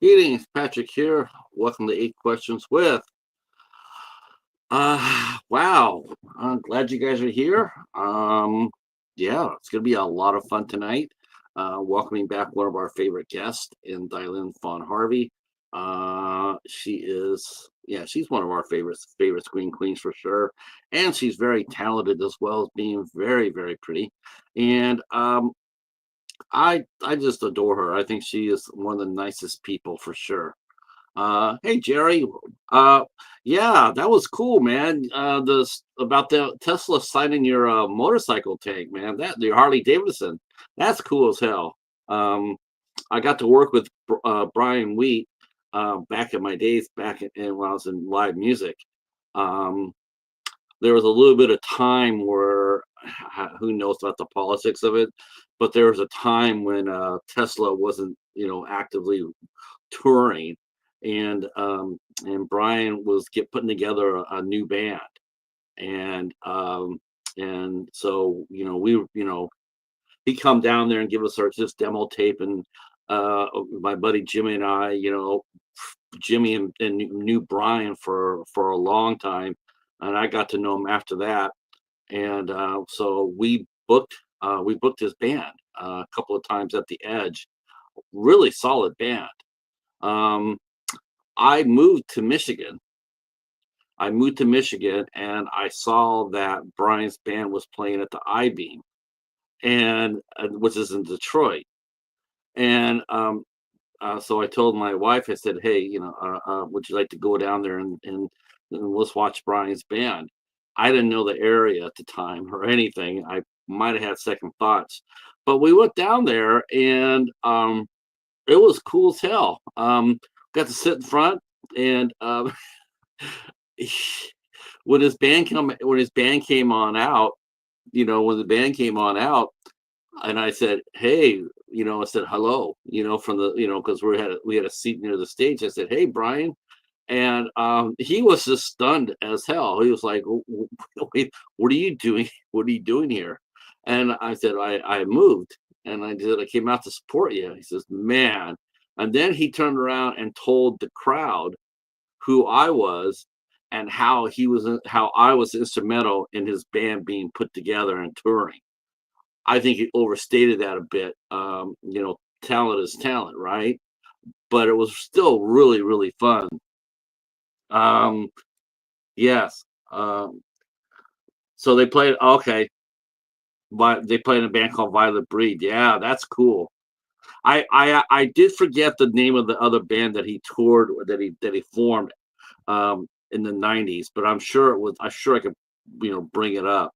Greetings, Patrick here. Welcome to Eight Questions with. Wow. I'm glad you guys are here. Yeah, it's gonna be a lot of fun tonight. Welcoming back one of our favorite guests in Dilynn Fawn Harvey. She's one of our favorite screen queens for sure, and she's very talented as well as being very, very pretty. And I just adore her. I think she is one of the nicest people for sure. Hey Jerry, uh, yeah, that was cool, man. This about the Tesla signing your motorcycle tank, man. That your Harley Davidson, that's cool as hell. Um, I got to work with Brian Wheat back in my days, when I was in live music. Um, there was a little bit of time where who knows about the politics of it, but there was a time when Tesla wasn't, actively touring, and Brian was putting together a new band, and so he'd come down there and give us our just demo tape, and my buddy Jimmy and I, Jimmy and knew Brian for a long time, and I got to know him after that, and so we booked his band a couple of times at the Edge. Really solid band. Um, I moved to Michigan. I moved to Michigan and I saw that Brian's band was playing at the I Beam, and which is in Detroit. And so I told my wife, I said, "Hey, would you like to go down there and let's watch Brian's band?" I didn't know the area at the time or anything. I might have had second thoughts, but we went down there, and it was cool as hell. Got to sit in front, and when his band came on out, when the band came on out, and I said, "Hey," I said hello, from the, because we had a seat near the stage. I said, "Hey, Brian," and he was just stunned as hell. He was like, "Wait, what are you doing? What are you doing here?" And I said, "I moved, and I came out to support you." He says, "Man," and then he turned around and told the crowd who I was and how I was instrumental in his band being put together and touring. I think he overstated that a bit. Talent is talent, right? But it was still really, really fun. Um, yes. So they played. Okay, but they played in a band called Violet Breed. Yeah, that's cool. I did forget the name of the other band that he toured, or that he formed in the '90s, but I'm sure it was. I'm sure I could, bring it up.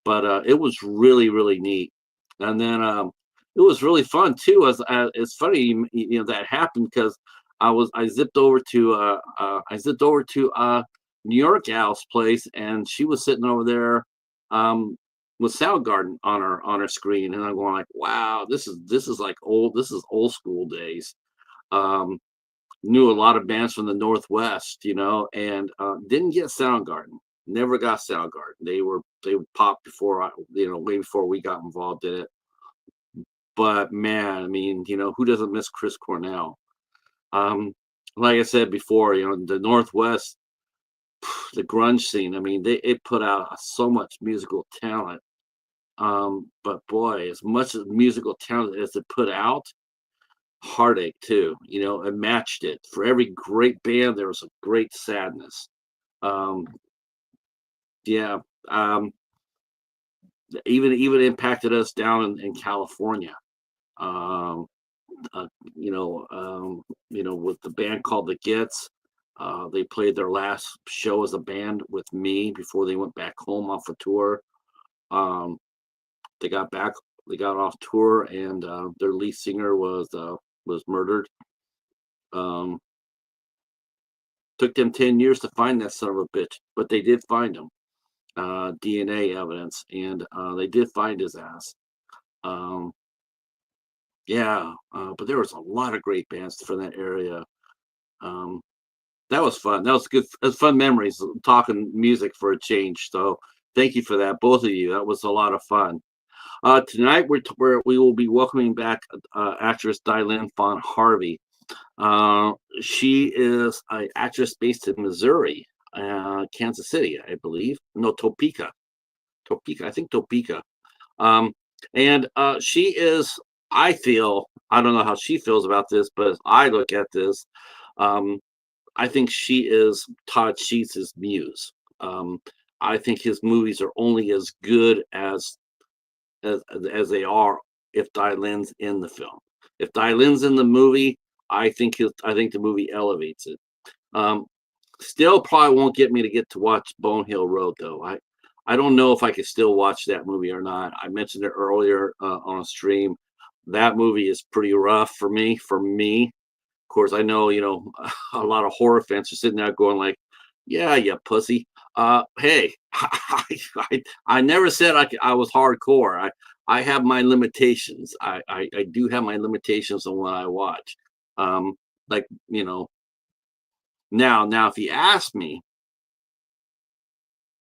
But it was really, really neat. And then it was really fun too. It's funny, that happened because I zipped over to New York Al's place, and she was sitting over there um, with Soundgarden on her screen, and I'm going like, wow, this is like old school days. Um, Knew a lot of bands from the Northwest, and didn't get Soundgarden. Never got Soundgarden. They popped before way before we got involved in it. But man, I mean, who doesn't miss Chris Cornell? Um, like I said before, the Northwest, the grunge scene. I mean, it put out so much musical talent. But boy, as much as musical talent as it put out, heartache too. It matched it. For every great band, there was a great sadness. Um, yeah. Um, even impacted us down in California. Um, uh, with the band called the Gits. They played their last show as a band with me before they went back home off a tour. Um, they got back, they got off tour, and their lead singer was murdered. Um, Took them 10 years to find that son of a bitch, but they did find him. DNA evidence, and they did find his ass. Um, yeah, but there was a lot of great bands from that area. Um, that was fun. That was good. It was fun memories talking music for a change. So thank you for that, both of you. That was a lot of fun. Tonight we will be welcoming back actress Dilynn Fawn Harvey. She is an actress based in Missouri, Kansas City, I believe. No, Topeka. Topeka, I think Topeka. Um, and she is, I feel, I don't know how she feels about this, but as I look at this, um, I think she is Todd Sheets' muse. Um, I think his movies are only as good as they are if Dylan's in the film. If Dylan's in the movie, I think the movie elevates it. Um, Still probably won't get me to get to watch Bone Hill Road though. I don't know if I could still watch that movie or not. I mentioned it earlier on a stream. That movie is pretty rough for me. For me, of course, I know a lot of horror fans are sitting there going like, "Yeah, you pussy." Hey, I never said I was hardcore. I have my limitations. I do have my limitations on what I watch. Um, like now if you ask me,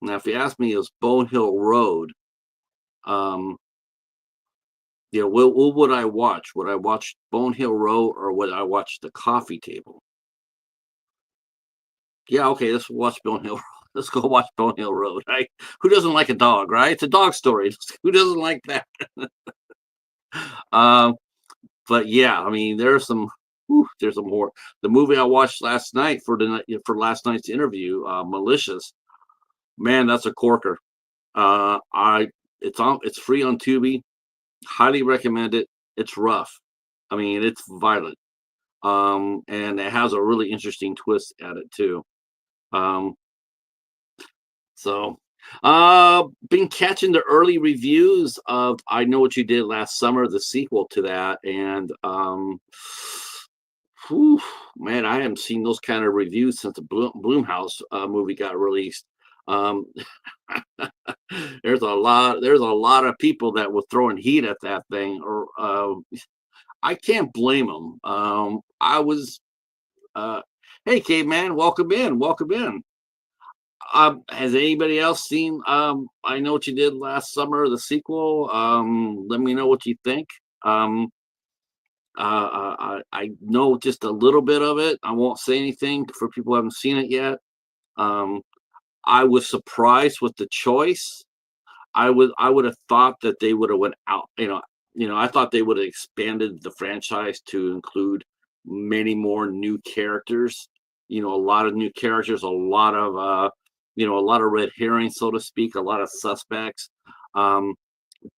is Bone Hill Road, um, what would I watch? Would I watch Bone Hill Road or would I watch The Coffee Table? Yeah, okay, let's watch Bone Hill. Let's go watch Bone Hill Road. Right? Who doesn't like a dog, right? It's a dog story. Who doesn't like that? Um, but yeah, I mean, there's some more. The movie I watched last night for last night's interview, Malicious. Man, that's a corker. I it's free on Tubi. Highly recommend it. It's rough. I mean, it's violent. And it has a really interesting twist at it too. Um, so been catching the early reviews of I Know What You Did Last Summer, the sequel to that, and whew, man, I haven't seen those kind of reviews since the Bloomhouse movie got released. Um, there's a lot of people that were throwing heat at that thing, or I can't blame them. I was, uh, hey, caveman, welcome in, welcome in. Has anybody else seen I Know What You Did Last Summer, the sequel? Let me know what you think. Um, I know just a little bit of it. I won't say anything for people who haven't seen it yet. Um, I was surprised with the choice. I would have thought that they would have went out. I thought they would have expanded the franchise to include many more new characters. A lot of new characters, a lot of red herrings, so to speak, a lot of suspects. Um,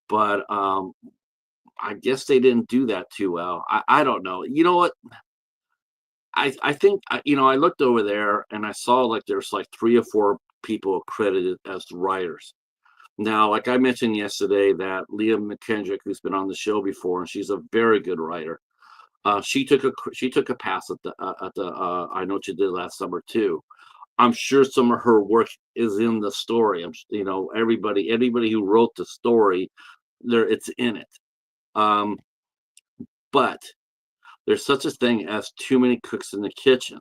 but I guess they didn't do that too well. I don't know. You know what? I think I looked over there and I saw like there's like three or four people credited as writers. Now, like I mentioned yesterday, that Leah McKendrick, who's been on the show before, and she's a very good writer. She took a pass at the I Know What You Did Last Summer too. I'm sure some of her work is in the story. Everybody who wrote the story, it's in it. Um, but there's such a thing as too many cooks in the kitchen.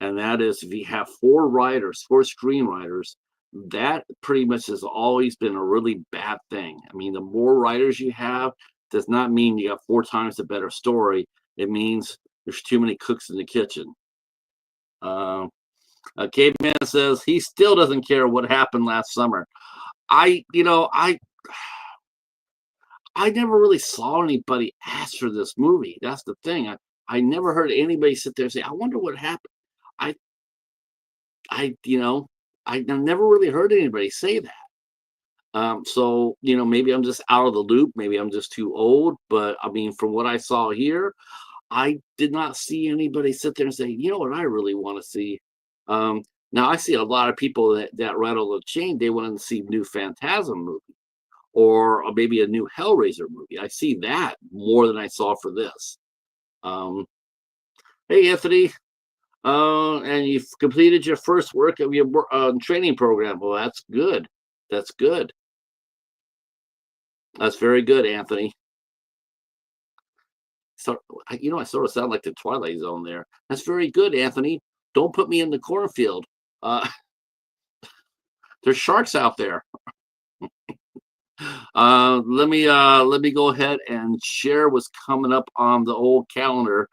And that is if you have four screenwriters, that pretty much has always been a really bad thing. I mean, the more writers you have does not mean you have four times the better story. It means there's too many cooks in the kitchen. Uh, Caveman says he still doesn't care what happened last summer. I, you know, I never really saw anybody ask for this movie. That's the thing. I never heard anybody sit there and say, "I wonder what happened." I I you know I never really heard anybody say that. So maybe I'm just out of the loop. Maybe I'm just too old. But I mean, from what I saw here, I did not see anybody sit there and say, "You know what? I really want to see." Um, Now I see a lot of people that rattle the chain. They want to see new Phantasm movie or maybe a new Hellraiser movie. I see that more than I saw for this. Um, hey, Anthony. And you've completed your first work of your training program. Well, that's good. That's good. That's very good, Anthony. So, I sort of sound like the Twilight Zone there. That's very good, Anthony. Don't put me in the cornfield. Uh, there's sharks out there. Let me go ahead and share what's coming up on the old calendar.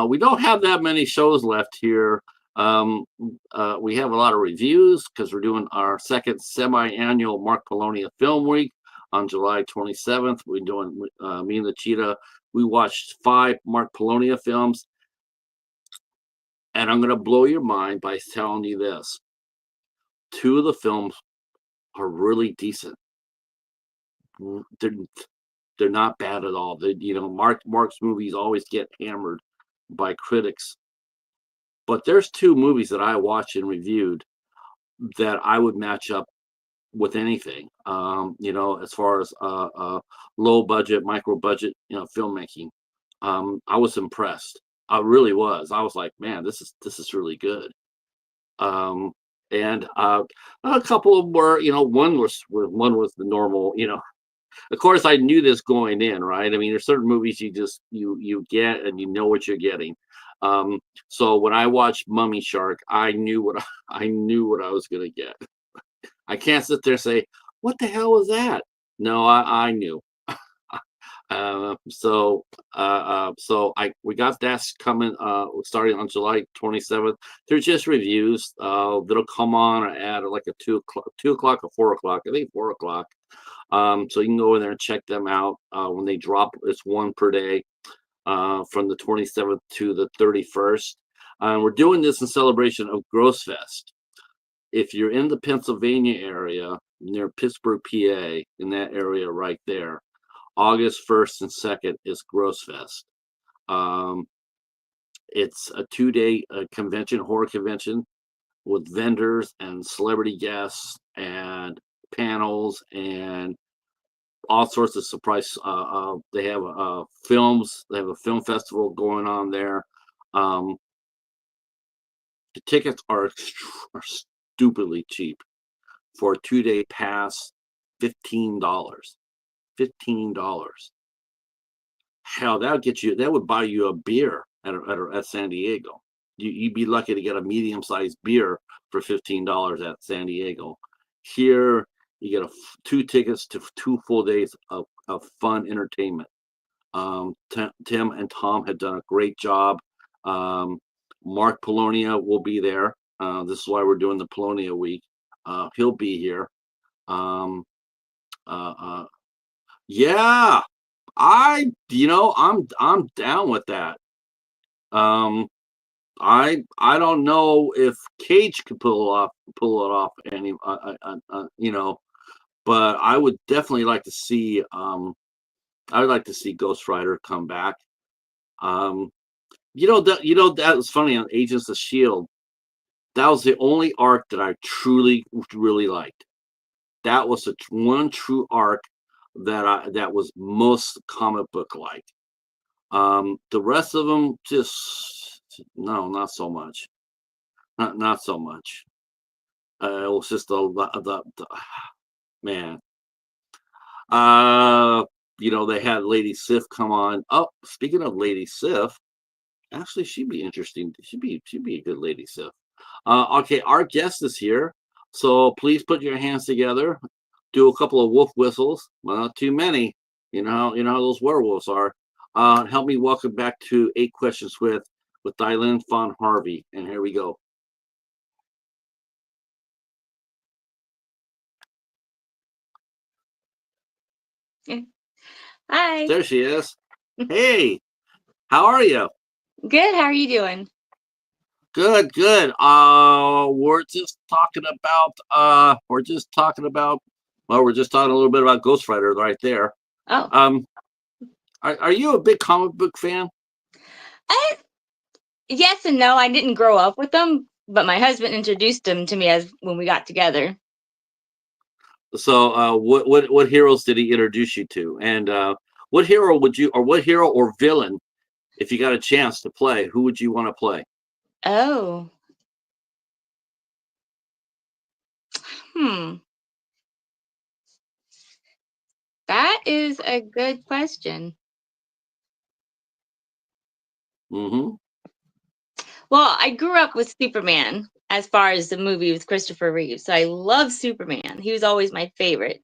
We don't have that many shows left here. We have a lot of reviews because we're doing our second semi-annual Mark Polonia Film Week on July 27th. We're doing me and the Cheetah. We watched 5 Mark Polonia films, and I'm going to blow your mind by telling you this: 2 of the films are really decent. They're they're not bad at all. Mark's movies always get hammered by critics, but there's 2 movies that I watched and reviewed that I would match up with anything. As far as low budget, micro budget, filmmaking. I was impressed. I really was. I was like, man, this is really good. Um, and a couple of them were, one was the normal, of course, I knew this going in, right? I mean, there's certain movies you get and you know what you're getting. So when I watched Mummy Shark, I knew what I knew what I was gonna get. I can't sit there and say, "What the hell was that?" No, I knew. So I we got that coming starting on July 27th. They're just reviews that'll come on at like a 2 o'clock or 4 o'clock. I think 4 o'clock. So you can go in there and check them out when they drop. It's one per day from the 27th to the 31st. We're doing this in celebration of Gross Fest. If you're in the Pennsylvania area near Pittsburgh, PA, in that area right there, August 1st and 2nd is Gross Fest. Um, it's a 2-day convention, horror convention, with vendors and celebrity guests and panels and all sorts of surprise. They have films. They have a film festival going on there. Um, the tickets are stupidly cheap for a 2-day pass. $15. $15. Hell, that would get you. That would buy you a beer at San Diego. You'd be lucky to get a medium-sized beer for $15 at San Diego. Here, you get 2 tickets to 2 full days of fun entertainment. Tim and Tom had done a great job. Mark Polonia will be there. This is why we're doing the Polonia week. He'll be here. Um, uh, uh, yeah, I'm down with that. Um, I don't know if Cage could pull it off any but I would definitely like to see I would like to see Ghost Rider come back. Um, that was funny on Agents of Shield. That was the only arc that I truly really liked. That was the one true arc that was most comic book like. The rest of them just no, not so much. Not so much. It was just the man. Uh, they had Lady Sif come on. Oh, speaking of Lady Sif, actually, she'd be interesting. She'd be a good Lady Sif. Okay, our guest is here, so please put your hands together. Do a couple of wolf whistles. Well, not too many. You know how those werewolves are. Help me welcome back to 8 Questions with Dilynn Fawn Harvey. And here we go. Hi. There she is. Hey, how are you? Good. How are you doing? Good, good. We're just talking a little bit about Ghost Rider right there. Oh, Um, are you a big comic book fan? I, yes and no. I didn't grow up with them, but my husband introduced them to me as when we got together. So, what heroes did he introduce you to? And what hero what hero or villain, if you got a chance to play, who would you want to play? Oh, hmm. That is a good question. Mm-hmm. Well, I grew up with Superman as far as the movie with Christopher Reeve. So I love Superman. He was always my favorite.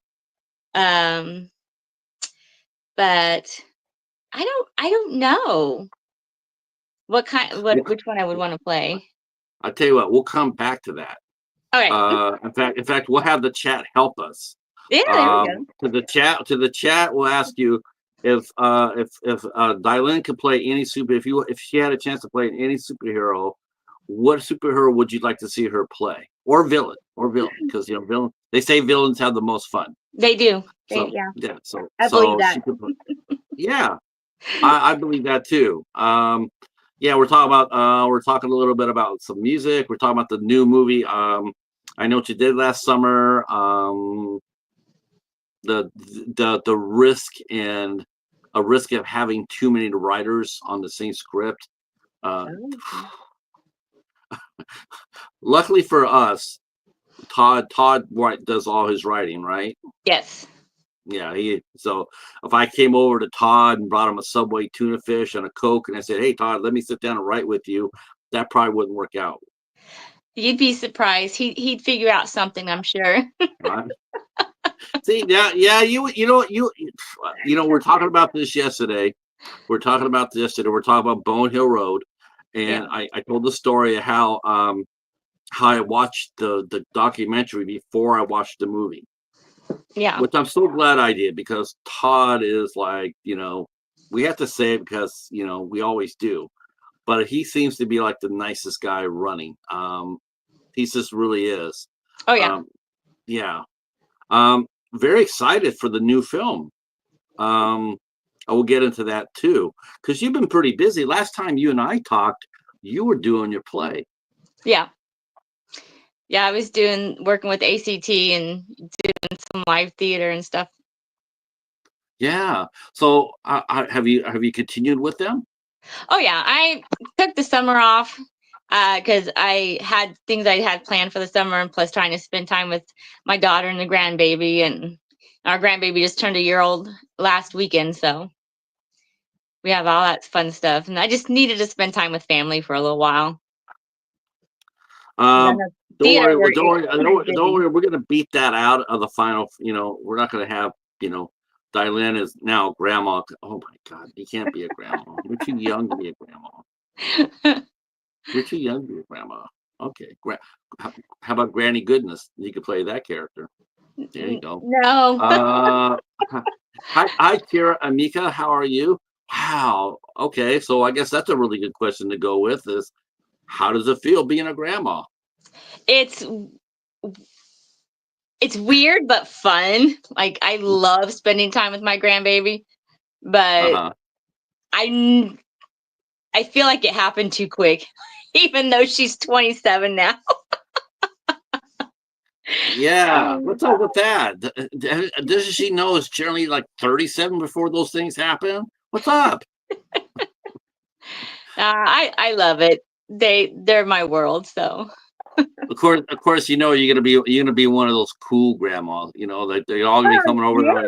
Um, but I don't know which one I would want to play. I tell you what, we'll come back to that. Okay. In fact, we'll have the chat help us. Yeah, there we go. To the chat, we'll ask you if Dilynn could play any if she had a chance to play any superhero, what superhero would you like to see her play, or villain, because villain. They say villains have the most fun. They do. So Yeah, yeah, so I believe that. she could play. Yeah, I believe that too. Yeah, we're talking a little bit about some music. We're talking about the new movie. I know what you did last summer. The risk and a risk of having too many writers on the same script. Oh. Luckily for us, Todd does all his writing, right? Yes. Yeah, so if I came over to Todd and brought him a Subway tuna fish and a Coke and I said, "Hey Todd, let me sit down and write with you," that probably wouldn't work out. You'd be surprised. He'd figure out something, I'm sure. Right? See, yeah, we're talking about this yesterday. We're talking about Bone Hill Road, and Yeah. I told the story of how I watched the documentary before I watched the movie. Yeah. Which I'm so glad I did, because Todd is like, we have to say it because, we always do, but he seems to be like the nicest guy running. He just really is. Oh yeah. Yeah. Very excited for the new film. I will get into that too, because you've been pretty busy. Last time you and I talked, you were doing your play. Yeah. Yeah, I was working with ACT and doing some live theater and stuff. Yeah. So have you continued with them? Oh yeah, I took the summer off because I had things I had planned for the summer, and plus trying to spend time with my daughter and the grandbaby. And our grandbaby just turned a year old last weekend, so we have all that fun stuff. And I just needed to spend time with family for a little while. Don't Theater, worry, don't worry, don't busy. worry. We're gonna beat that out of the final. We're not gonna have. Dilynn is now grandma. Oh my God, you can't be a grandma. You're too young to be a grandma. You're too young to be a grandma. Okay, how about Granny Goodness? You could play that character. There you go. No. Hi, Kira Amika. How are you? Wow. Okay, so I guess that's a really good question to go with. Is how does it feel being a grandma? It's weird but fun. Like, I love spending time with my grandbaby, but I feel like it happened too quick, even though she's 27 now. Yeah, what's up with that? Doesn't she know it's generally like 37 before those things happen? What's up? I love it. They're my world. So Of course, you're gonna be one of those cool grandmas. Like they're all gonna be coming over. yeah. Like,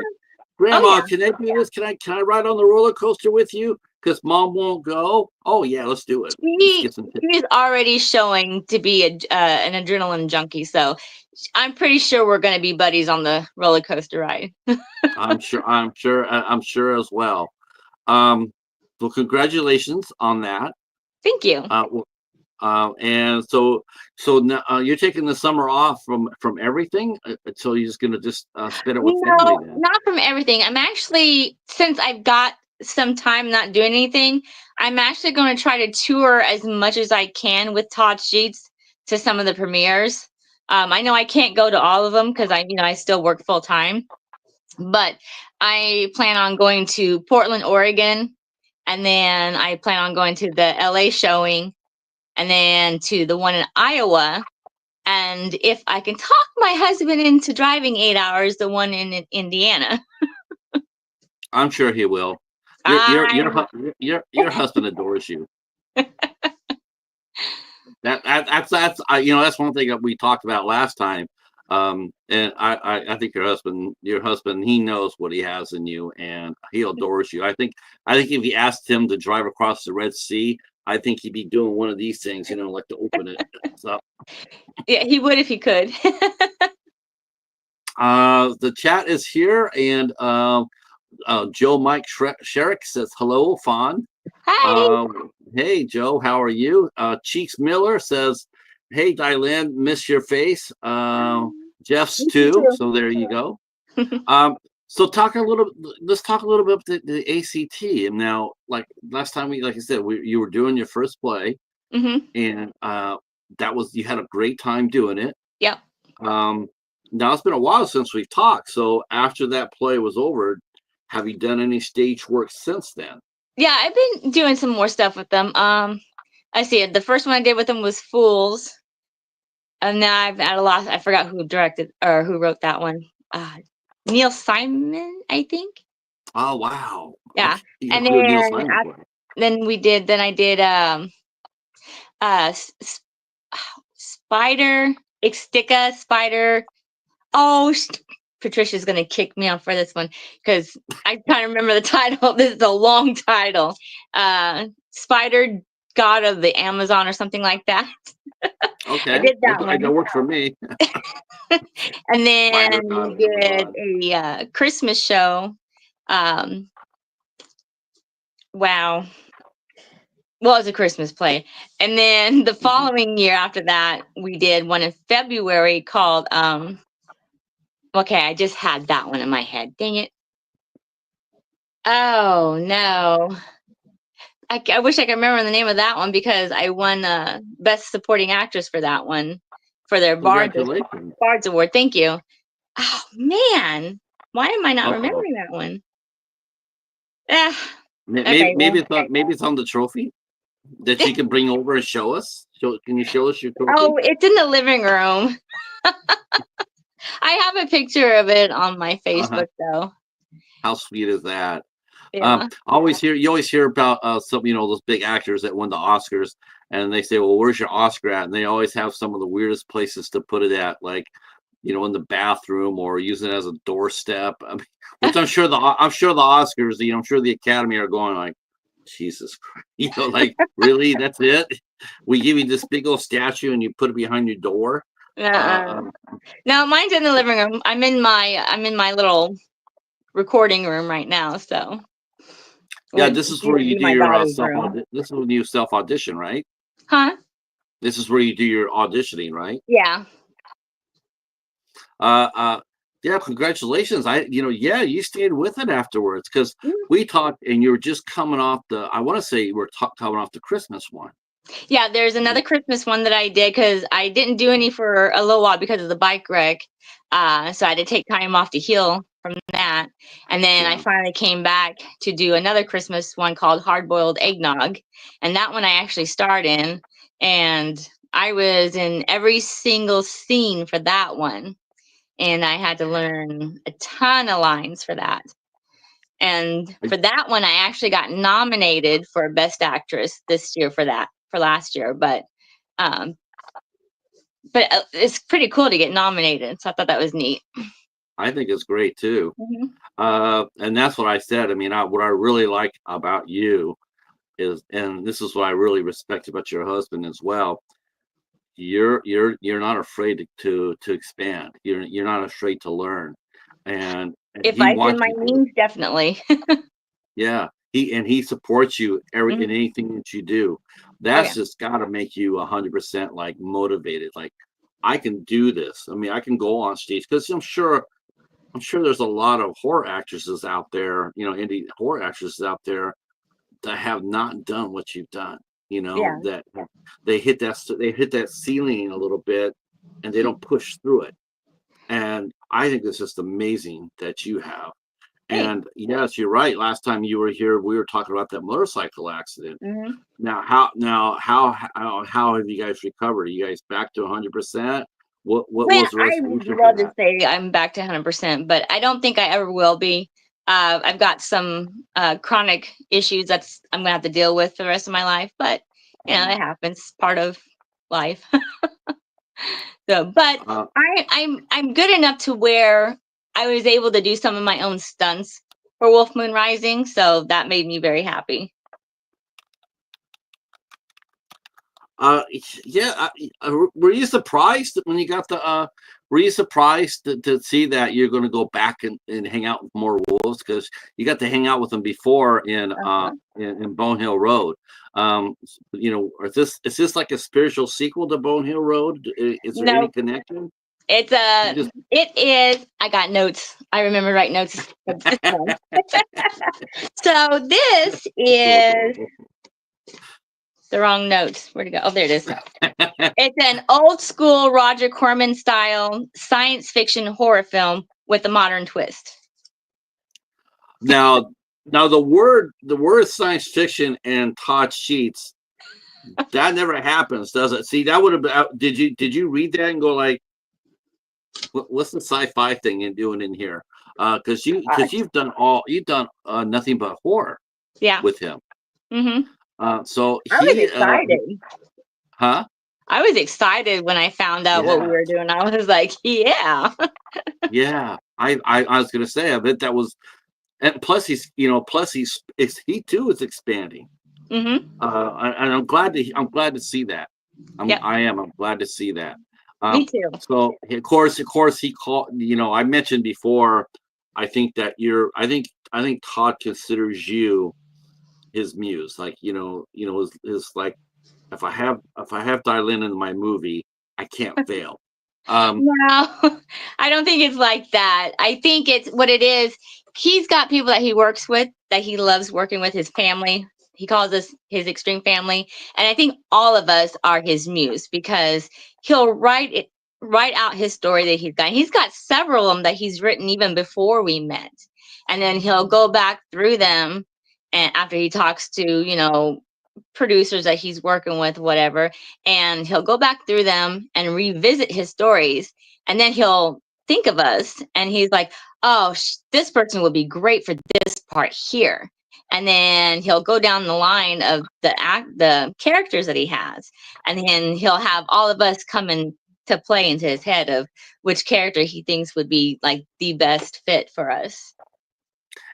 Grandma, can I do this? Can I ride on the roller coaster with you? Because Mom won't go. Oh yeah, let's do it. Let's get some She's already showing to be an adrenaline junkie, so I'm pretty sure we're going to be buddies on the roller coaster ride. I'm sure as well. Well, congratulations on that. Thank you. And so now, you're taking the summer off from everything, so you're just gonna spend it with family then. Not from everything. I'm actually, since I've got some time not doing anything, I'm actually going to try to tour as much as I can with Todd Sheets to some of the premieres. I know I can't go to all of them because I still work full time, but I plan on going to Portland, Oregon, and then I plan on going to the LA showing, and then to the one in Iowa. And if I can talk my husband into driving 8 hours, the one in Indiana. I'm sure he will. Your husband adores you. That's one thing that we talked about last time. And I think your husband, he knows what he has in you, and he adores you. I think if you asked him to drive across the Red Sea, I think he'd be doing one of these things, like to open it. So Yeah, he would if he could. The chat is here, and Joe Mike Sherrick says hello, Fawn. Hi. Hey, Joe, how are you? Cheeks Miller says, hey, Dilynn, miss your face. Jeff's Me too. too. So there you go. Um, so let's talk a little bit about the ACT. And now, like last time like I said, you were doing your first play, and you had a great time doing it. Yep. Now it's been a while since we've talked. So after that play was over, have you done any stage work since then? Yeah, I've been doing some more stuff with them. I see it. The first one I did with them was Fools. And now I've had a lot. I forgot who directed or who wrote that one. Neil Simon, I think. Oh wow! Yeah. Okay. You And got to do a Neil Simon play. then I did Spider, Ixtica, Spider. Oh, Patricia's gonna kick me off for this one because I kind of remember the title. This is a long title. Spider, God of the Amazon, or something like that. Okay, I did that one. that worked for me. And then Spider we God did a Christmas show. Wow. Well, it was a Christmas play. And then the following year after that, we did one in February called okay, I just had that one in my head. Dang it. Oh no. I wish I could remember the name of that one because I won Best Supporting Actress for that one for their Bards Award. Thank you. Oh man. Why am I not remembering that one? Okay, maybe it's on the trophy that you can bring over and show us. Can you show us your trophy? Oh, it's in the living room. I have a picture of it on my Facebook though. How sweet is that? Yeah. You always hear about some those big actors that won the Oscars, and they say, well, where's your Oscar at? And they always have some of the weirdest places to put it at, like in the bathroom or using it as a doorstep. I mean, which I'm sure the Oscars, I'm sure the Academy are going like, Jesus Christ, like really, that's it? We give you this big old statue and you put it behind your door? No, mine's in the living room. I'm in my little recording room right now, so yeah, this is where you do your this is when you self audition, right? Huh? This is where you do your auditioning, right? Yeah. Yeah, congratulations. You stayed with it afterwards because we talked and you were just coming off I want to say you were coming off the Christmas one. Yeah, there's another Christmas one that I did because I didn't do any for a little while because of the bike wreck. So I had to take time off to heal from that. And then I finally came back to do another Christmas one called Hard Boiled Eggnog. And that one I actually starred in. And I was in every single scene for that one. And I had to learn a ton of lines for that. And for that one, I actually got nominated for Best Actress this year for last year. But it's pretty cool to get nominated. So I thought that was neat. I think it's great too. And that's what I said. I mean, what I really like about you is, and this is what I really respect about your husband as well. You're not afraid to expand. You're not afraid to learn. And if I did my means, definitely. Yeah. He supports you in anything that you do. That's just got to make you 100% like motivated. Like, I can do this. I mean, I can go on stage because I'm sure there's a lot of horror actresses out there, indie horror actresses out there that have not done what you've done. That they hit that ceiling a little bit and they don't push through it. And I think it's just amazing that you have. And yes, you're right. Last time you were here, we were talking about that motorcycle accident. Now, how have you guys recovered? Are you guys back to 100%? What was the resolution? I would love to say I'm back to 100%, but I don't think I ever will be. I've got some chronic issues that I'm gonna have to deal with for the rest of my life, but that happens. It's part of life. So, but I'm good enough to where I was able to do some of my own stunts for Wolf Moon Rising, so that made me very happy. Uh, yeah. Were you surprised when you got the? Were you surprised to see that you're going to go back and hang out with more wolves because you got to hang out with them before in Bone Hill Road? You know, is this like a spiritual sequel to Bone Hill Road? Is there any No, connection? it's You just it is. I got notes. I remember writing notes of this one. So this is the wrong note. Where'd it go? Oh, there it is. It's an old school Roger Corman style science fiction horror film with a modern twist. now the word science fiction and Todd Sheets that never happens, does it? See, that would have been. Did you read that and go like, what's the sci-fi thing you're doing in here? Because you've done nothing but horror Yeah. with him. Mm-hmm. So I was he excited. huh? I was excited when I found out what we Yeah, were doing. I was like, yeah. yeah. I was gonna say, I bet that was, and plus he too is expanding. Mm-hmm. And I'm glad to see that. Yep. I'm glad to see that. Me too. So of course, he called. I mentioned before. I think that I think Todd considers you his muse. Like his like if I have Dilynn in my movie, I can't fail. Um, No, I don't think it's like that. I think it's what it is. He's got people that he works with that he loves working with, his family. He calls us his extreme family. And I think all of us are his muse because he'll write out his story that he's got. He's got several of them that he's written even before we met. And then he'll go back through them and after he talks to, producers that he's working with, whatever, and he'll go back through them and revisit his stories. And then he'll think of us and he's like, oh, this person would be great for this part here. And then he'll go down the line of the characters that he has. And then he'll have all of us come in to play into his head of which character he thinks would be like the best fit for us.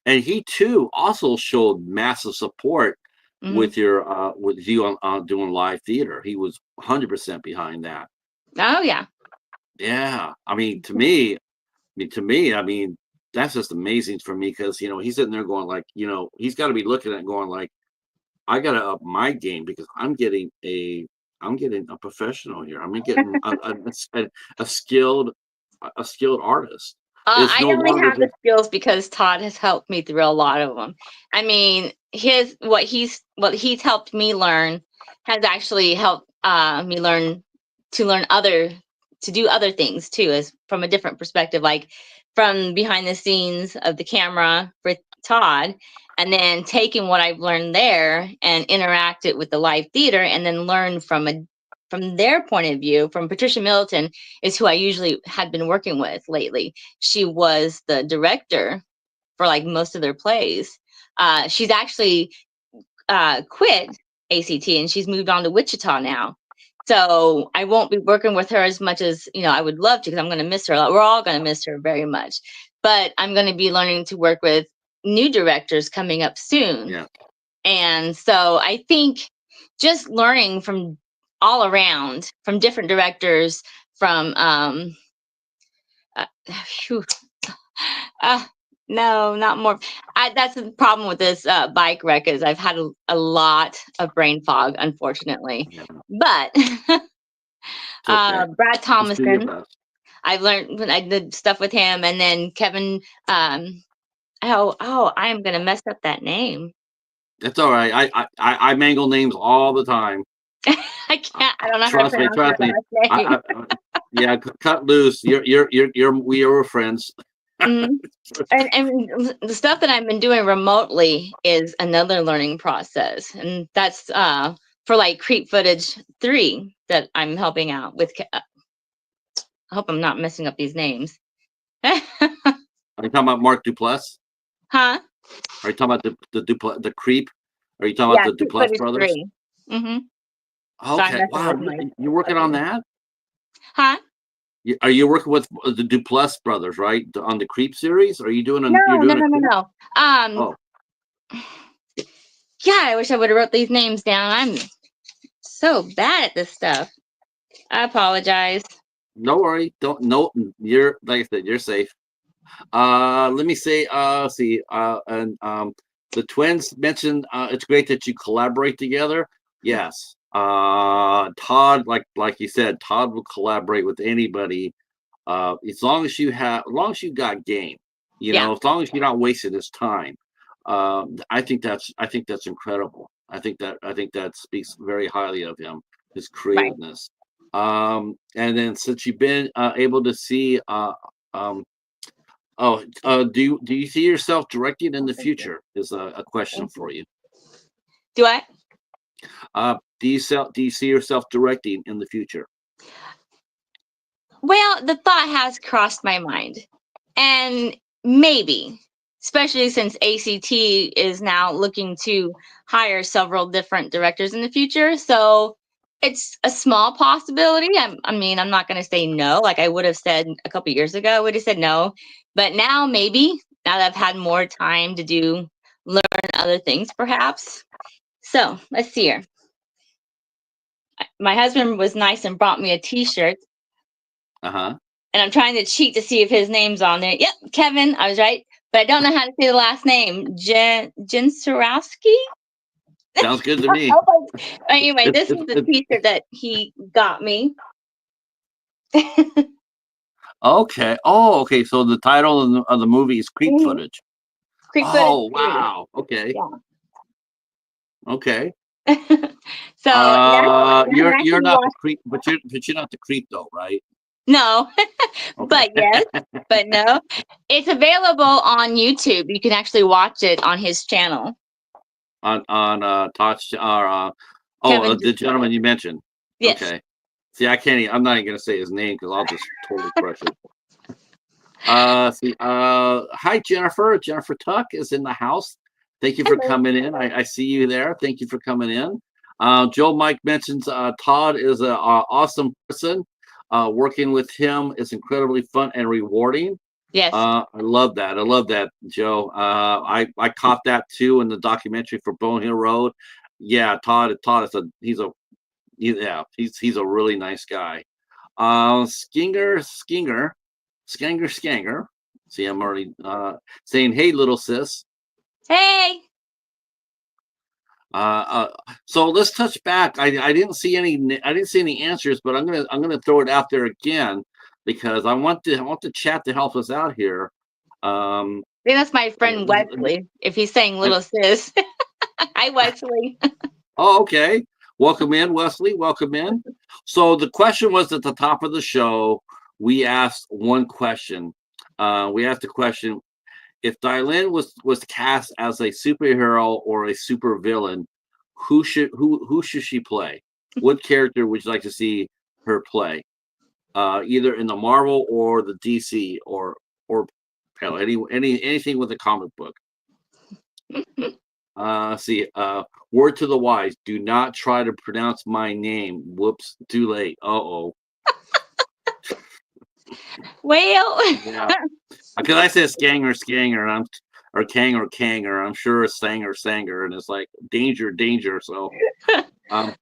and he too also showed massive support Hmm. with you on doing live theater. He was 100% behind that. Oh, yeah. Yeah, I mean, that's just amazing for me because he's sitting there going like, he's got to be looking at it going like, I got to up my game because I'm getting a professional here. I'm getting a skilled artist. It's I no only longer have the just skills because Todd has helped me through a lot of them. I mean, his what he's helped me learn has actually helped me learn other to do other things too, as from a different perspective, like from behind the scenes of the camera with Todd, and then taking what I've learned there and interact it with the live theater, and then learn from their point of view. From Patricia Middleton is who I usually had been working with lately. She was the director for like most of their plays. She's actually quit ACT and she's moved on to Wichita now. So I won't be working with her as much as I would love to because I'm going to miss her. We're all going to miss her very much. But I'm going to be learning to work with new directors coming up soon. yeah. And so I think just learning from all around, from different directors, from phew, uh, no, not more. That's the problem with this bike wreck is I've had a lot of brain fog, unfortunately. Yeah, But it's okay. Brad Just do your Thomason, best. I've learned when I did stuff with him, and then Kevin. I am gonna mess up that name. It's all right. I mangle names all the time. I can't. I don't know how to Trust me, pronounce your trust me. last name. Yeah, cut loose. We are friends. Mhm. And the stuff that I've been doing remotely is another learning process, and that's for like Creep Footage 3 that I'm helping out with. I hope I'm not messing up these names. Are you talking about Mark Duplass? Huh? Are you talking about the Creep? Are you talking about Yeah, the Creep Duplass Footage brothers? 3. Mm-hmm. So I'm Okay. messing Wow. with my You're working other on name. that? Huh? Are you working with the Duplass brothers, right? On the Creep series? Are you doing No, you're no, doing a no, no, Creep? no. Um, Oh, yeah, I wish I would have wrote these names down. I'm so bad at this stuff. I apologize. No worry. Don't. No, you're like I said. You're safe. Let me say. See. And the twins mentioned. It's great that you collaborate together. Yes. Todd, like you said, Todd will collaborate with anybody. As long as you got game. Yeah. As long as you're not wasting his time. I think that's incredible. I think that speaks very highly of him, his Right. creativeness. And then since you've been able to see, do you see yourself directing in the future? Is a question for you. Do I? Do you see yourself directing in the future? Well, the thought has crossed my mind. And maybe, especially since ACT is now looking to hire several different directors in the future. So it's a small possibility. I'm not going to say no. Like I would have said a couple years ago, I would have said no. But now, maybe, now that I've had more time to learn other things, perhaps. So let's see here. My husband was nice and brought me a T-shirt, Uh-huh. and I'm trying to cheat to see if his name's on there. Yep, Kevin, I was right, but I don't know how to say the last name. Jensurowski? Sounds good to me. Anyway, It's this is the it's T-shirt that he got me. okay. Oh, okay. So the title of the movie is Creep Mhm. Footage. Creek footage. Oh, wow. Okay. Yeah. Okay. So now I'm You're actually not the watching. creep, but you're not the creep though, right? No, Okay. but yes, but no. It's available on YouTube. You can actually watch it on his channel. On Touch or Kevin, the gentleman you mentioned. yes. Okay. See, I can't. I'm not even gonna say his name because I'll just totally crush it. See. Hi Jennifer. Jennifer Tuck is in the house. Thank you for Hello. coming in. I see you there. Thank you for coming in. Joe Mike mentions Todd is a awesome person. Working with him is incredibly fun and rewarding. Yes. I love that. I love that, Joe. I caught that too in the documentary for Bone Hill Road. Yeah, Todd is he's a really nice guy. Skanger. See, I'm already saying, hey, little sis. Hey. So let's touch back. I didn't see any answers, but I'm gonna throw it out there again because I want the chat to help us out here. I think that's my friend Wesley. If he's saying little sis. Hi, Wesley. Oh, okay. Welcome in, Wesley. Welcome in. So the question was at the top of the show. We asked one question. We asked the question: if Dilynn was cast as a superhero or a supervillain, who should she play? What character would you like to see her play? Either in the Marvel or the DC or hell, anything with a comic book. See, word to the wise: do not try to pronounce my name. Whoops, too late. Uh-oh. Well, Yeah, because I said Skanger, and or Kanger. I'm sure it's Sanger, and it's like danger. So, now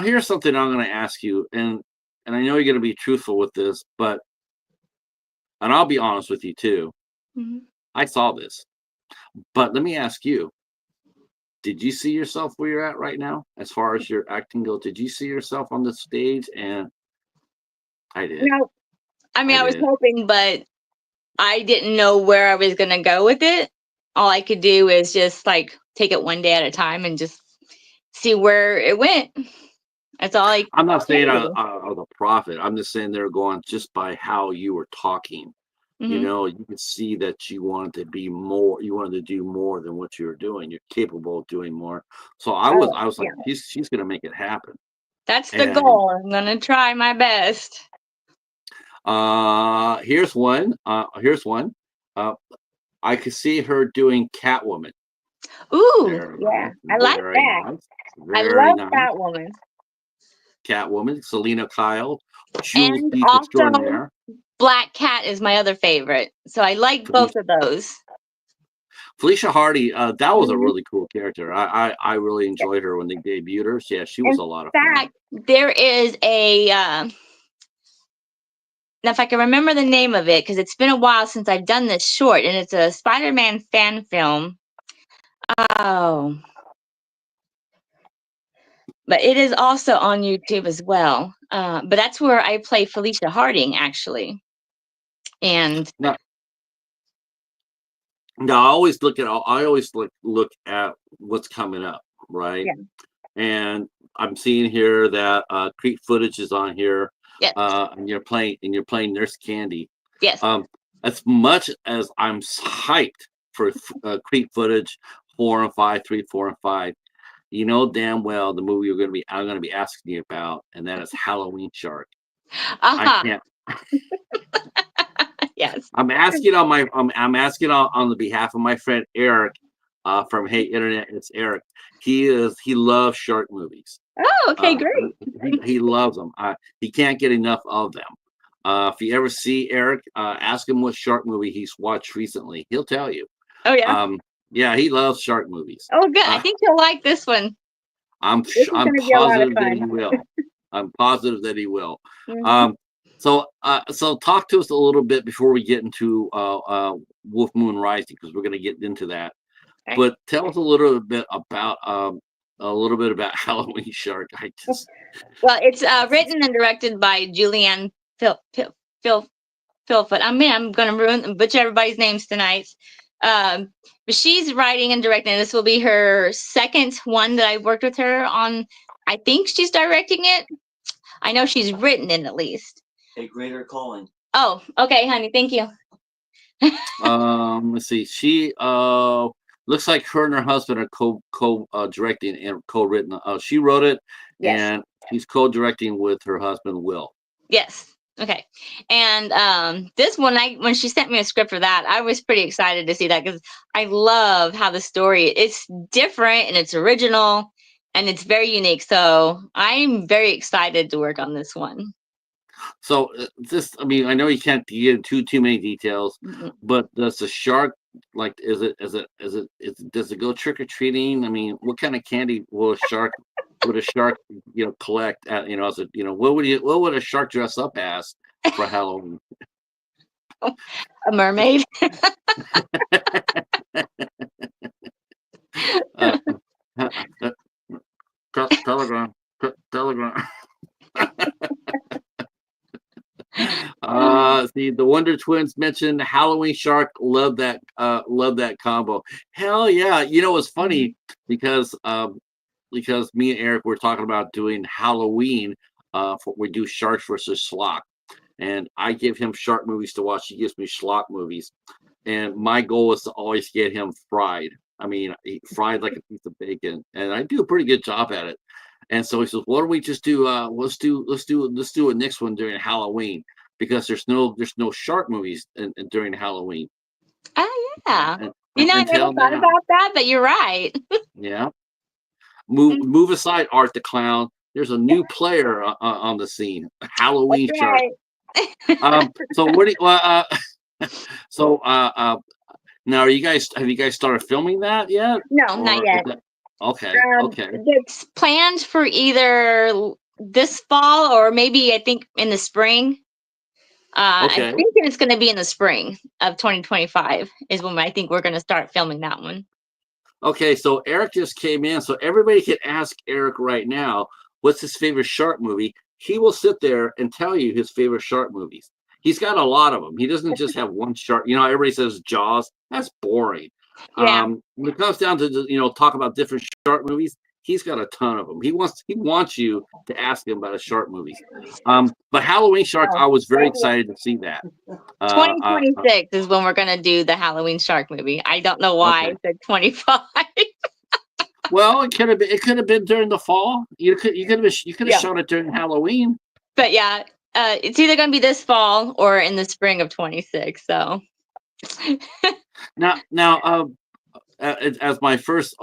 here's something I'm going to ask you, and I know you're going to be truthful with this, and I'll be honest with you too. Mhm. I saw this, but let me ask you: did you see yourself where you're at right now, as far as your acting goes? Did you see yourself on the stage? And I did. no, I I was did. hoping, but I didn't know where I was going to go with it. All I could do is just like take it one day at a time and just see where it went. That's all I I'm not saying can I do. was a prophet. I'm just saying they're going just by how you were talking. Hmm. You could see that you wanted to be more. You wanted to do more than what you were doing. You're capable of doing more. So Oh, I was like, yeah. she's going to make it happen. That's the And goal. I'm going to try my best. here's one. Here's one. Uh, I could see her doing Catwoman. Ooh, Very yeah. nice. I like Very that. nice. I Very love nice. that woman. Catwoman, Selena Kyle, Jules And Thief also, Extraordinaire. Black Cat is my other favorite. So I like both of those. Felicia Hardy, that was a Mhm. really cool character. I really enjoyed her when they debuted her. Yeah, she was In a lot of fun. fact, there is a now if I can remember the name of it, because it's been a while since I've done this short, and it's a Spider-Man fan film. Oh, but it is also on YouTube as well. But that's where I play Felicia Harding actually, and Now, now I always look at what's coming up, right? yeah, And I'm seeing here that Creek footage is on here, yes, and you're playing Nurse Candy. yes. Um, as much as I'm hyped for Creek footage 4 and 5, 3, 4, and 5, you know damn well the movie I'm gonna be asking you about, and that is Halloween Shark. I Uh-huh. can't. Yes. I'm asking on the behalf of my friend Eric, from Hey Internet. It's Eric. He loves shark movies. Oh, okay, Uh, great. he loves them. He can't get enough of them. If you ever see Eric, ask him what shark movie he's watched recently. He'll tell you. Oh, yeah. Yeah, he loves shark movies. Oh, good. I Uh, think you'll like this one. This is I'm gonna be a lot of positive that he fun. will. I'm positive that he will. Mhm. Um, so talk to us a little bit before we get into Wolf Moon Rising, because we're going to get into that. Right. But tell us a little bit about Halloween Shark. I just Well, it's written and directed by Julianne Phil Philfoot. I mean, I'm gonna butcher everybody's names tonight. Um, but she's writing and directing. This will be her second one that I've worked with her on. I think she's directing it. I know she's written it at least. A greater calling. Oh, okay, honey. Thank you. let's see. She looks like her and her husband are co directing and co-written. She wrote it, Yes. and she's co-directing with her husband Will. Yes. Okay. And this one, when she sent me a script for that, I was pretty excited to see that because I love how the story it's different and it's original and it's very unique. So I'm very excited to work on this one. So I mean, I know you can't give too many details, Mhm. but does the shark like does it go trick or treating? I mean, what kind of candy will a shark collect at, as a, what would a shark dress up as for Halloween? A mermaid. uh, uh, Telegram, Telegram. See, the Wonder Twins mentioned Halloween Shark. Love that combo. Hell yeah! It's Mhm. funny because me and Eric were talking about doing Halloween. We do Sharks versus Schlock, and I give him shark movies to watch. He gives me schlock movies, and my goal is to always get him fried. I mean, fried like a piece of bacon, and I do a pretty good job at it. And so he says, "Why don't we just do? Let's do a next one during Halloween, because there's no shark movies during Halloween Oh yeah. and, I never until thought now. about that, but you're right. Yeah, move aside, Art the Clown. There's a new player on the scene, That's Halloween Shark. right. So what do you, so now have you guys started filming that yet, No, not or is yet. that okay? Okay. It's planned for either this fall or maybe I think in the spring. I'm Okay. thinking it's going to be in the spring of 2025 is when I think we're going to start filming that one. Okay, so Eric just came in, so everybody can ask Eric right now, what's his favorite shark movie? He will sit there and tell you his favorite shark movies. He's got a lot of them. He doesn't just have one shark. Everybody says Jaws. That's boring. Yeah. When it comes down to talk about different shark movies, he's got a ton of them. He wants you to ask him about his shark movies. But Halloween Shark, Oh, I was very excited to see that. Uh, uh, uh, 2026 is when we're going to do the Halloween shark movie. I don't know why I okay. said 25. Well, it could have been during the fall. You could have Yeah. shot it during Halloween. But yeah, it's either going to be this fall or in the spring of 26. So Now, as my first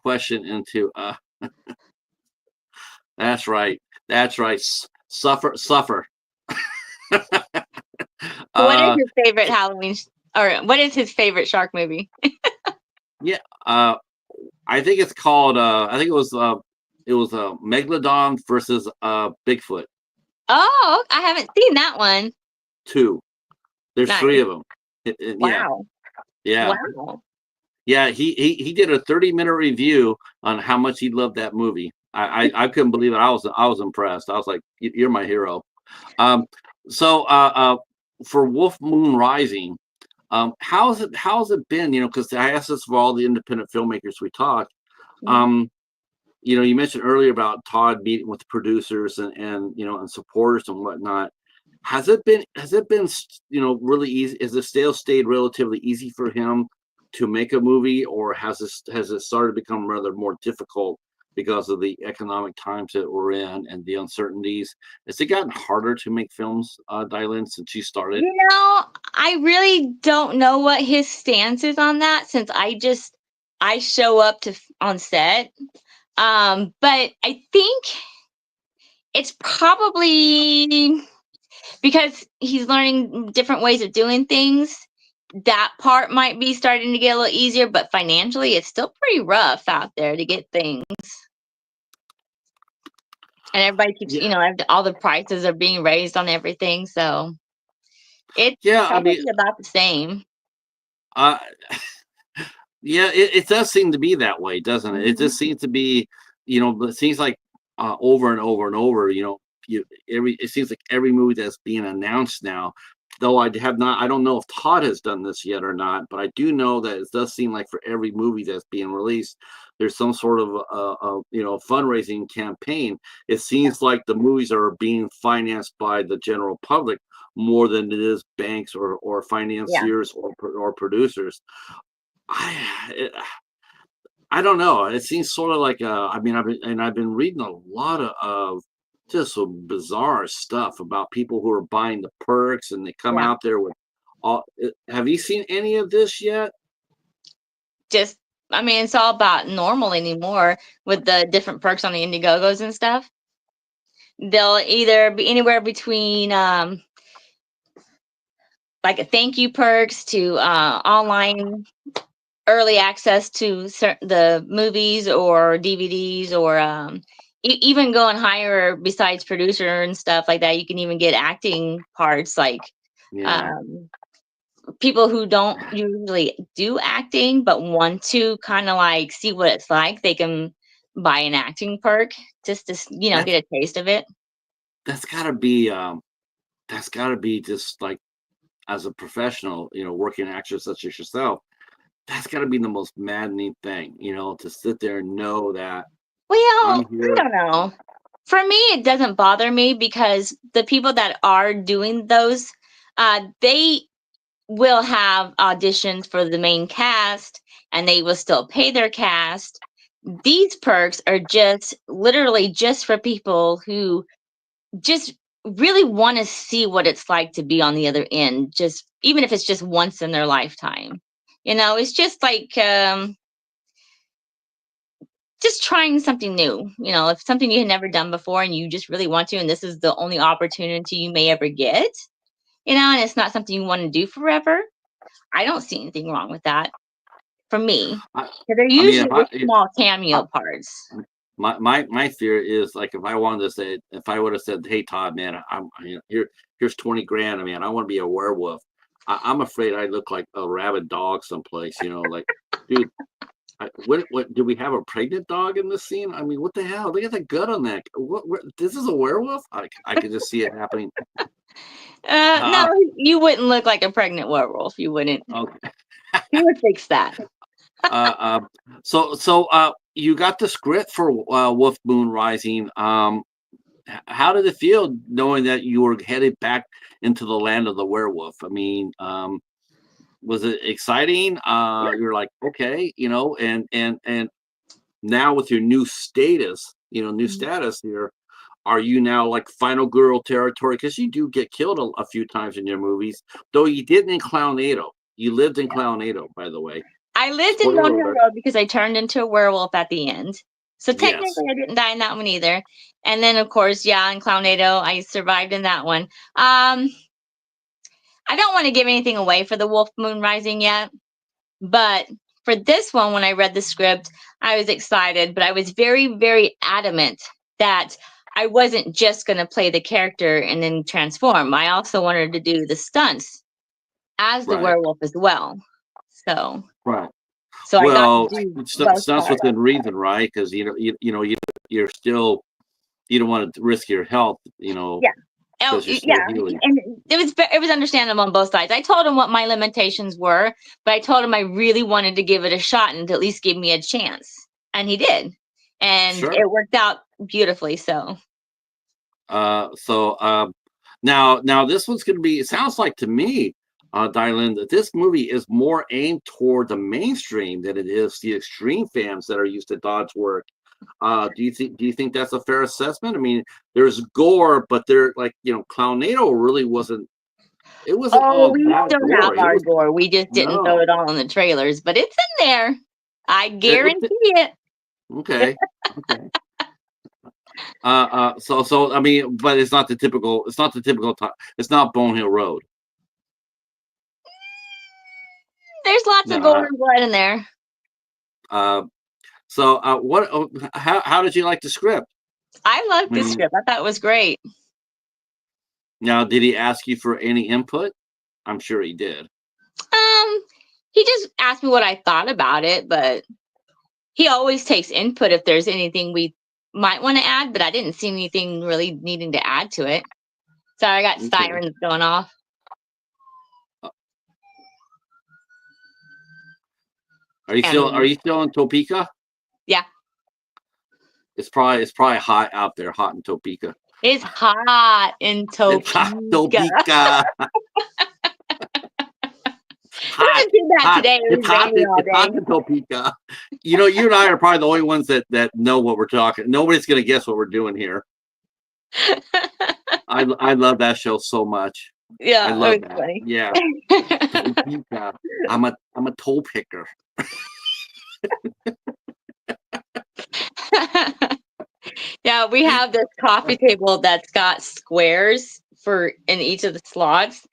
question into that's right, suffer. what is uh, his favorite Halloween or what is his favorite shark movie? Yeah, I think it's called. I think it was Megalodon versus Bigfoot Oh, I haven't seen that one. 2. There's Nice. 3 of them. Yeah, Wow. yeah, Wow. yeah. He did a 30-minute review on how much he loved that movie. I couldn't believe it. I was impressed. I was like, You're my hero." Um, so for Wolf Moon Rising, how's it been? You know, because I asked this of all the independent filmmakers we talked. Mhm. Um, you know, you mentioned earlier about Todd meeting with producers and you know and supporters and whatnot. Has it been you know really easy? Has the sale stayed relatively easy for him to make a movie, or has it started to become rather more difficult because of the economic times that we're in and the uncertainties? Has it gotten harder to make films, Dylan, since you started? I really don't know what his stance is on that since I show up on set. But I think it's probably because he's learning different ways of doing things. That part might be starting to get a little easier, but financially, it's still pretty rough out there to get things. And everybody keeps, Yeah, all the prices are being raised on everything. So it's yeah. I mean, probably about the same. uh, yeah, it does seem to be that way, doesn't it? It Mhm. just seems to be, you know, it seems like over and over and over, you know, it seems like every movie that's being announced now, though I don't know if Todd has done this yet or not, but I do know that it does seem like for every movie that's being released, there's some sort of you know fundraising campaign. It seems like the movies are being financed by the general public more than it is banks or Yeah. financiers or producers. I I don't know. It seems sort of like I mean, I've been reading a lot of just some bizarre stuff about people who are buying the perks and they come Yeah. out there with all. Have you seen any of this yet? Just, I mean, it's all about normal anymore with the different perks on the Indiegogos and stuff. They'll either be anywhere between like a thank you perks to online early access to the movies or DVDs or even going higher besides producer and stuff like that. You can even get acting parts like Yeah, um, people who don't usually do acting but want to kind of like see what it's like. They can buy an acting perk just to that's get a taste of it. that's gotta be that's gotta be just like as a professional, you know, working actor such as yourself. That's gotta be the most maddening thing, you know, to sit there and know that I'm Well, I here. don't know. For me, it doesn't bother me because the people that are doing those, they will have auditions for the main cast and they will still pay their cast. These perks are just literally just for people who just really want to see what it's like to be on the other end, just even if it's just once in their lifetime. It's just like just trying something new. If something you had never done before and you just really want to, and this is the only opportunity you may ever get, and it's not something you want to do forever. I don't see anything wrong with that for me. I, 'Cause they're I mean, usually just small cameo parts. my fear is like if I wanted to say if I would have said, "Hey Todd, man, you know, here's 20 grand, man, I want to be a werewolf." I'm afraid I look like a rabid dog someplace, you know, like, dude, what do we have a pregnant dog in this scene? I mean, what the hell? Look at the gut on that. This is a werewolf? I could just see it happening. No, Uh, you wouldn't look like a pregnant werewolf. You wouldn't. okay. You would fix that. Uh, uh, you got the script for Wolf Moon Rising. How did it feel knowing that you were headed back into the land of the werewolf? I mean, was it exciting? You're like, okay, you know, and now with your new status, you know, new Mhm. status here, are you now like final girl territory? Because you do get killed a few times in your movies, though you didn't in Clownado. You lived in Clownado, by the way. I lived in One Spoiler Hill alert. Road because I turned into a werewolf at the end. So Yes. technically, I didn't die in that one either. And then, of course, yeah, in Clownado, I survived in that one. I don't want to give anything away for the Wolf Moon Rising yet, but for this one, when I read the script, I was excited, but I was very, very adamant that I wasn't just going to play the character and then transform. I also wanted to do the stunts as the Right. werewolf as well. So, Right. so I got to Well, do both stunts parts. within reason, right? Because you're still, you don't want to risk your health, Yeah. Oh, because you're still yeah, healing. and it was understandable on both sides. I told him what my limitations were, but I told him I really wanted to give it a shot and to at least give me a chance, and he did, and Sure. it worked out beautifully. So So now this one's going to be. It sounds like to me, Dylan, that this movie is more aimed toward the mainstream than it is the extreme fans that are used to Todd's work. Do you think that's a fair assessment? I mean, there's gore, but there, like, Clownado really wasn't. It wasn't oh, all we that still have gore. It our was gore. We just didn't throw no. it all in the trailers, but it's in there. I It, guarantee it. okay. Okay. So I mean, but it's not the typical. It's not the typical. It's not Bone Hill Road. There's lots of gore No. and blood in there. Uh, what? How did you like the script? I loved I the mean, script. I thought it was great. now, did he ask you for any input? I'm sure he did. He just asked me what I thought about it, but he always takes input if there's anything we might want to add, but I didn't see anything really needing to add to it. Sorry, I got Okay. sirens going off. Uh, Are you still And in Topeka? yeah, It's probably hot out there, hot in Topeka. it's hot in It's hot Topeka. in Topeka. It Hot, wasn't too bad hot. today. It It's was hot. rainy all It's hot day. in Topeka. You and I are probably the only ones that know what we're talking. Nobody's gonna guess what we're doing here. I love that show so much. I Yeah, love it that. was Yeah, funny. Topeka. I'm a toe picker. Yeah, we have this coffee table that's got squares for in each of the slots.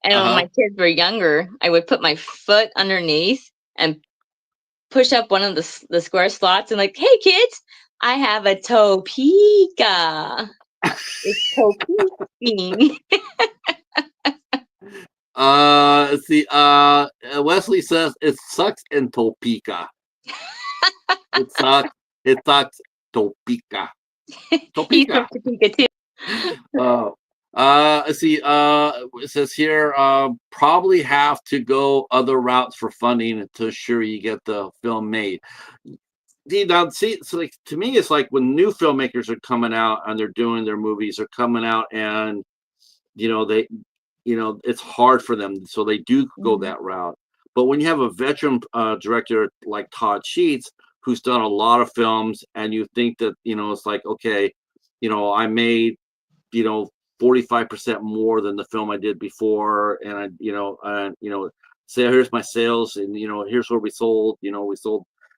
And when Uh-huh. my kids were younger, I would put my foot underneath and push up one of the square slots and like, hey kids, I have a topeka. It's topeking. Let's see. Wesley says it sucks in Topeka. It sucks. It sucks. Topeka. He's from Topeka. Topeka too. Uh, let's see. It says here, probably have to go other routes for funding to ensure you get the film made. Now, see, it's like, to me, it's like when new filmmakers are coming out and they're doing their movies, they're coming out and they, it's hard for them, so they do go Mhm. that route. But when you have a veteran director like Todd Sheets, who's done a lot of films, and you think that it's like, okay, I made 45% more than the film I did before, and say here's my sales, and here's where we sold.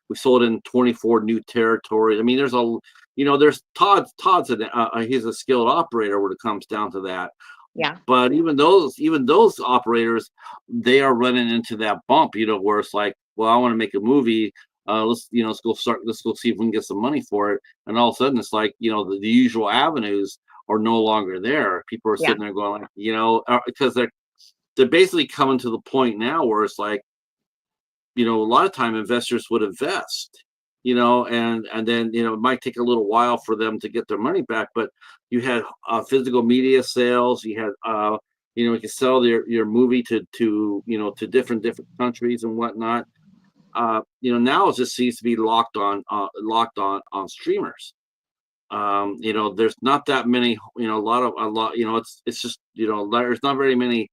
We sold in 24 new territories. I mean, there's Todd's he's a skilled operator when it comes down to that. Yeah. But even those operators, they are running into that bump, where it's like, well, I want to make a movie. Let's go see if we can get some money for it. And all of a sudden, it's like, the usual avenues are no longer there. People are Yeah. sitting there going, like, because they're basically coming to the point now where it's like, a lot of time investors would invest, and then it might take a little while for them to get their money back. But you had physical media sales. You had you can sell your movie to different countries and whatnot. Now it just seems to be locked on streamers. There's not that many, a lot, it's just, there's not very many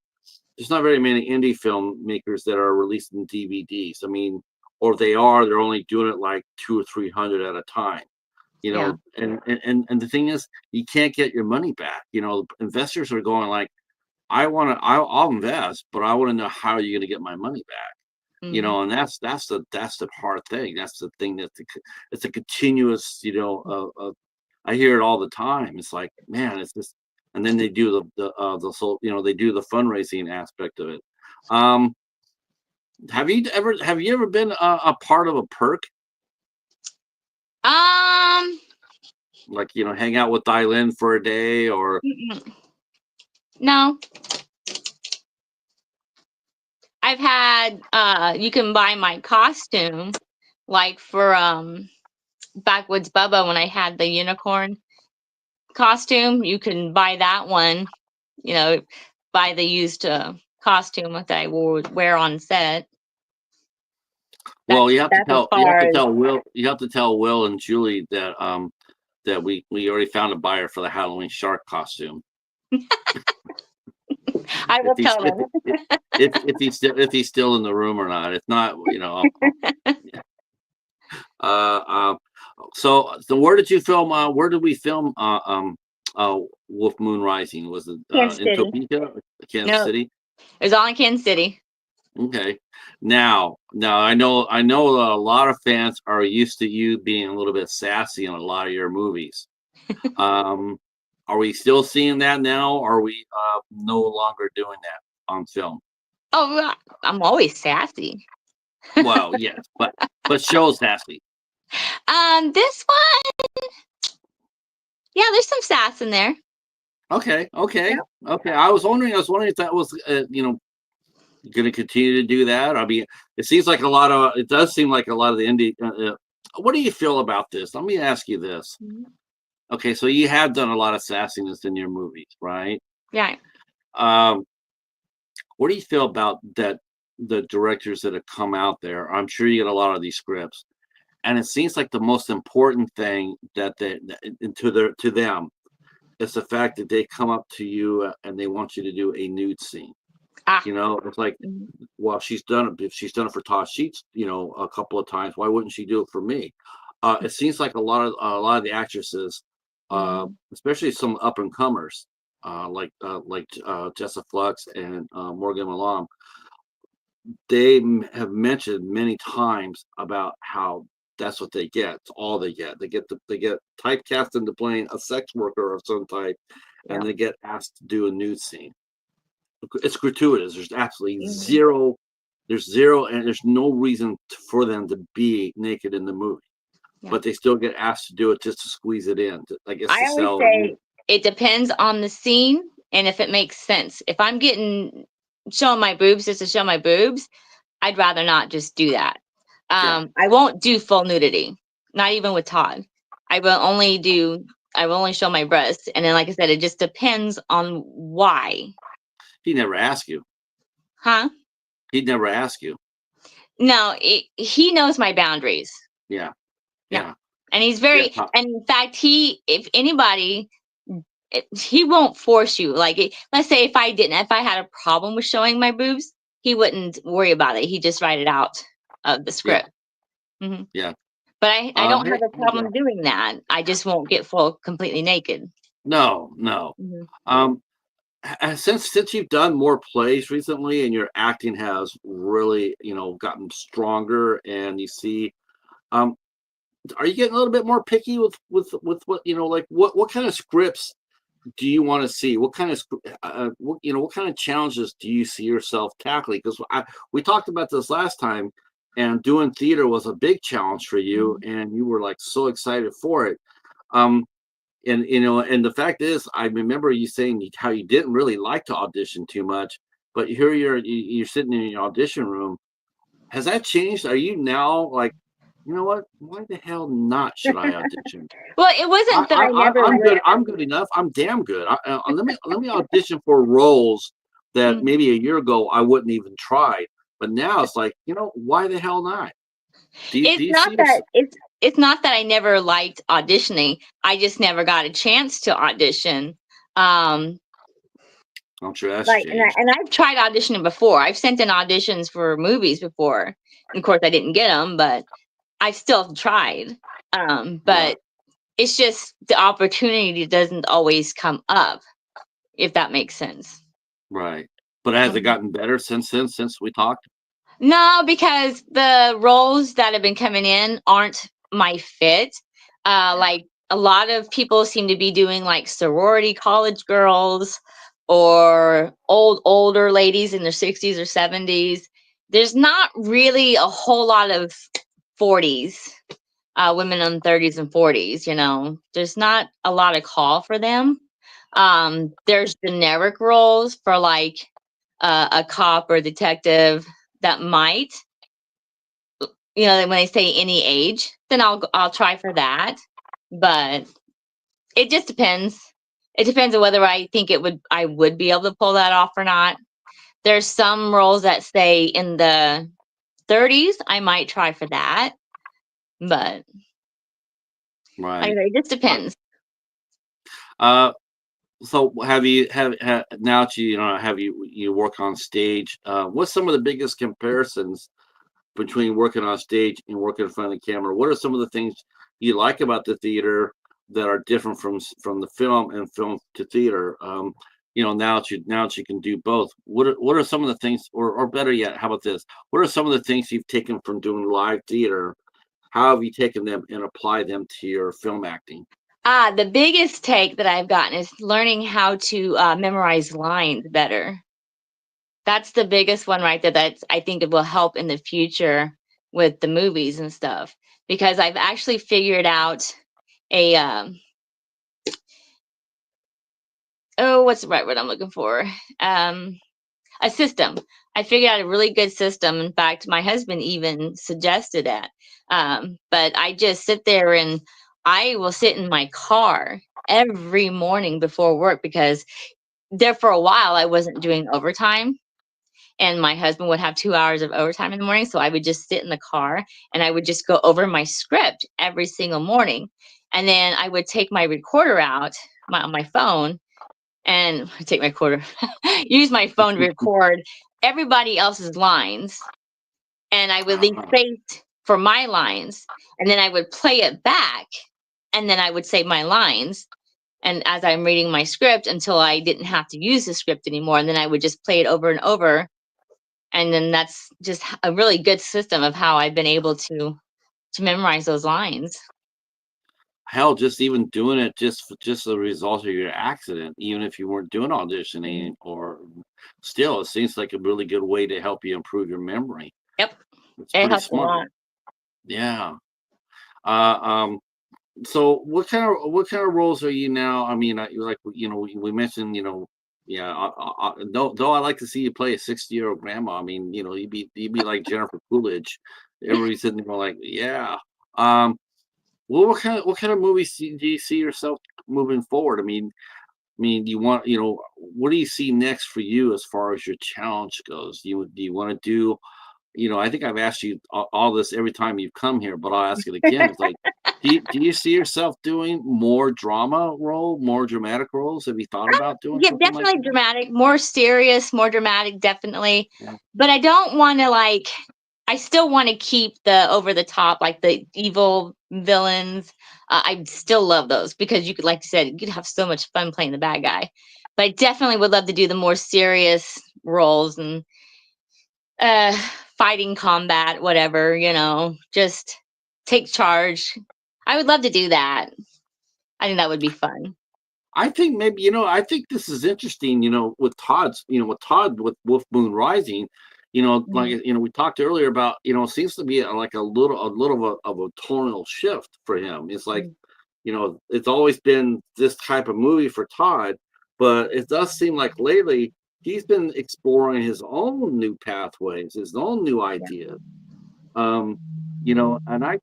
indie filmmakers that are releasing DVDs. I mean, or they're only doing it like 200 or 300 at a time. Yeah. And the thing is, you can't get your money back. Investors are going like, I'll invest, but I want to know how you're going to get my money back. Hmm. And that's the hard thing. That's the thing it's a continuous. I hear it all the time. It's like, man, it's just, and then they do the so they do the fundraising aspect of it. Um, Have you ever been a part of a perk? Um, Like, hang out with Dilynn for a day or mm-mm. No, I've had you can buy my costume like for Backwoods Bubba when I had the unicorn costume. You can buy that one, you know, buy the used costume that I would wear on set. well, That's as far as You have to tell Will and Julie that that we already found a buyer for the Halloween shark costume. I If will he's tell them. if he's still in the room or not. If not, uh, so where did you film? Where did we film? Wolf Moon Rising, was it Kansas in City. Topeka, Kansas No, City? it was all in Kansas City. Okay. Now I know a lot of fans are used to you being a little bit sassy in a lot of your movies. Um, are we still seeing that now? Or are we no longer doing that on film? Oh, I'm always sassy. Well, yes, but show sassy. This one, yeah, there's some sass in there. Okay, okay, Yep. okay. I was wondering if that was going to continue to do that. I mean, it does seem like a lot of the indie. What do you feel about this? Let me ask you this. Mhm. Okay, so you have done a lot of sassiness in your movies, right? Yeah. Um, what do you feel about that? The directors that have come out there, I'm sure you get a lot of these scripts, and it seems like the most important thing to them is the fact that they come up to you and they want you to do a nude scene. Ah. It's like, Mhm. well, she's done it. If she's done it for Tosh Sheets, a couple of times, why wouldn't she do it for me? It seems like a lot of the actresses, Mhm. especially some up and comers, like Jessa Flux and Morgan Malone, have mentioned many times about how that's what they get. It's all they get. They get typecast into playing a sex worker of some type, and Yeah. they get asked to do a nude scene. It's gratuitous. There's absolutely Mhm. zero. There's zero, and there's no reason for them to be naked in the movie, Yeah. but they still get asked to do it just to squeeze it in. I guess I to always sell. say it depends on the scene and if it makes sense. If I'm getting showing my boobs just to show my boobs, I'd rather not just do that. Yeah, I won't do full nudity, not even with Todd. I will only do. I will only show my breasts, and then, like I said, it just depends on why, he never asked you. huh? He'd never ask you. No, he knows my boundaries. Yeah, Yeah, yeah, and he's yeah. very. And in fact, if anybody, he won't force you. Like, let's say if I had a problem with showing my boobs, he wouldn't worry about it. He just write it out of the Yeah, script. Hmm. yeah. But I don't Hey, have a yeah. problem doing that. I just won't get full completely naked. No, no. Mhm. Um, since you've done more plays recently and your acting has really, gotten stronger, and you see, um, are you getting a little bit more picky with what, like what kind of scripts do you want to see? What kind of what kind of challenges do you see yourself tackling? Because we talked about this last time, and doing theater was a big challenge for you, Mhm. and you were like so excited for it. Um, and the fact is, I remember you saying how you didn't really like to audition too much, but here you're sitting in your audition room. Has that changed? Are you now like, you know what? Why the hell not should I audition? Well, it I, wasn't that I, I I never I'm would. good. I'm good enough. I'm damn good. Let me audition for roles that Mhm. maybe a year ago I wouldn't even try, but now it's like, why the hell not? Do It's you not see that yourself? it's not that I never liked auditioning. I just never got a chance to audition. Um, I'm sure that's like, changed. and I've tried auditioning before. I've sent in auditions for movies before. And of course, I didn't get them, but I've still tried. Right, But it's just the opportunity doesn't always come up, if that makes sense. right. But has it Mhm. gotten better since we talked? No, because the roles that have been coming in aren't my fit. Like a lot of people seem to be doing like sorority college girls or older ladies in their 60s or 70s. there's not really a whole lot of 40s, women in 30s and 40s. There's not a lot of call for them. There's generic roles for like a cop or detective that might, when they say any age, then I'll try for that. But it just depends. It depends on whether I would be able to pull that off or not. There's some roles that say in the 30s, I might try for that, but Right. it just depends. So have now that have you work on stage? What's some of the biggest comparisons between working on stage and working in front of the camera? What are some of the things you like about the theater that are different from the film and film to theater? Now that you can do both, what are some of the things, or better yet, how about this? What are some of the things you've taken from doing live theater? How have you taken them and applied them to your film acting? The biggest take that I've gotten is learning how to memorize lines better. That's the biggest one right there. I think it will help in the future with the movies and stuff, because I've actually figured out a what's the right word I'm looking for? A system. I figured out a really good system. In fact, my husband even suggested that. But I just sit there and I will sit in my car every morning before work, because there for a while I wasn't doing overtime, and my husband would have 2 hours of overtime in the morning. So I would just sit in the car and I would just go over my script every single morning. And then I would take my recorder out on my phone and take my recorder, use my phone to record everybody else's lines. And I would leave Uh, space for my lines. And then I would play it back. And then I would say my lines. And as I'm reading my script until I didn't have to use the script anymore. And then I would just play it over and over. And then that's just a really good system of how I've been able to memorize those lines. Hell, just even doing it just the result of your accident, even if you weren't doing auditioning, Mhm. or still, it seems like a really good way to help you improve your memory. Yep, It's it pretty helps a smart. lot. Yeah. Uh, um, so what kind of roles are you now? I mean, like we mentioned, yeah. Though I like to see you play a 60-year-old grandma. I mean, you'd be like Jennifer Coolidge. Everybody's sitting there like, yeah. Well, what kind of movies do you see yourself moving forward? I mean, what do you see next for you as far as your challenge goes? Do you want to do? I think I've asked you all this every time you've come here, but I'll ask it again. It's like, do you see yourself doing more dramatic roles? Have you thought about doing Yeah, something like definitely that? dramatic, more serious, more dramatic, definitely. Yeah. But I don't want to I still want to keep the over the top, like the evil villains. I still love those because like you said, you could have so much fun playing the bad guy. But I definitely would love to do the more serious roles and uh, fighting combat, whatever, just take charge. I would love to do that. I think that would be fun. I think maybe, I think this is interesting, with Wolf Moon Rising, like, Mhm. we talked earlier about, seems to be like a little of a tonal shift for him. It's like, Mm. it's always been this type of movie for Todd, but it does seem like lately he's been exploring his own new pathways, his own new Yeah. ideas. Um, and I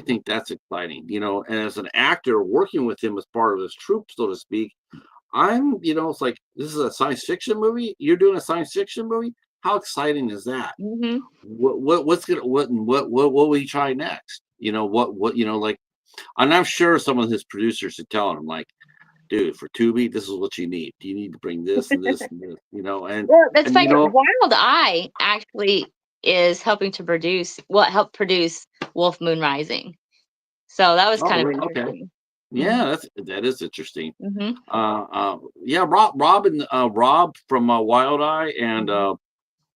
think that's exciting. And as an actor working with him as part of his troupe, so to speak, it's like, this is a science fiction movie. You're doing a science fiction movie. How exciting is that? Mhm. What will he try next? Like, and I'm sure some of his producers are telling him, like, dude, for Tubi, this is what you need. You need to bring this and this and this, and Well, that's and funny. Wild Eye actually is helping to produce, helped produce Wolf Moon Rising. So that was oh, kind of okay. interesting. Yeah, that is interesting. Mhm. Yeah, Rob from Wild Eye, and Mhm.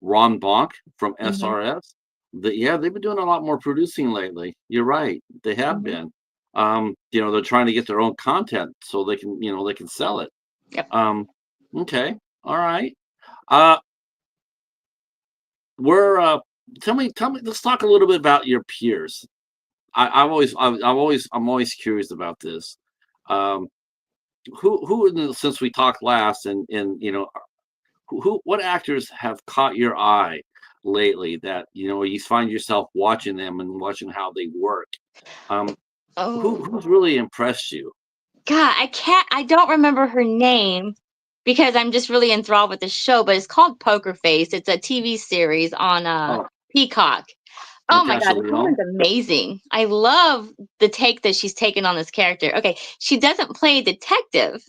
Ron Bonk from Mhm. SRS. Yeah, they've been doing a lot more producing lately. You're right, they have Mhm. been. They're trying to get their own content so they can sell it. Yep. Um, okay, all right. Uh, we're tell me. Let's talk a little bit about your peers. I'm always curious about this. Um, since we talked last, and what actors have caught your eye lately that you find yourself watching them and watching how they work? Um, Oh who's really impressed you? God, I don't remember her name because I'm just really enthralled with the show, but it's called Poker Face. It's a TV series on Oh, Peacock. Oh my Natasha God, this Leone. woman's amazing. I love the take that she's taken on this character. Okay, she doesn't play a detective,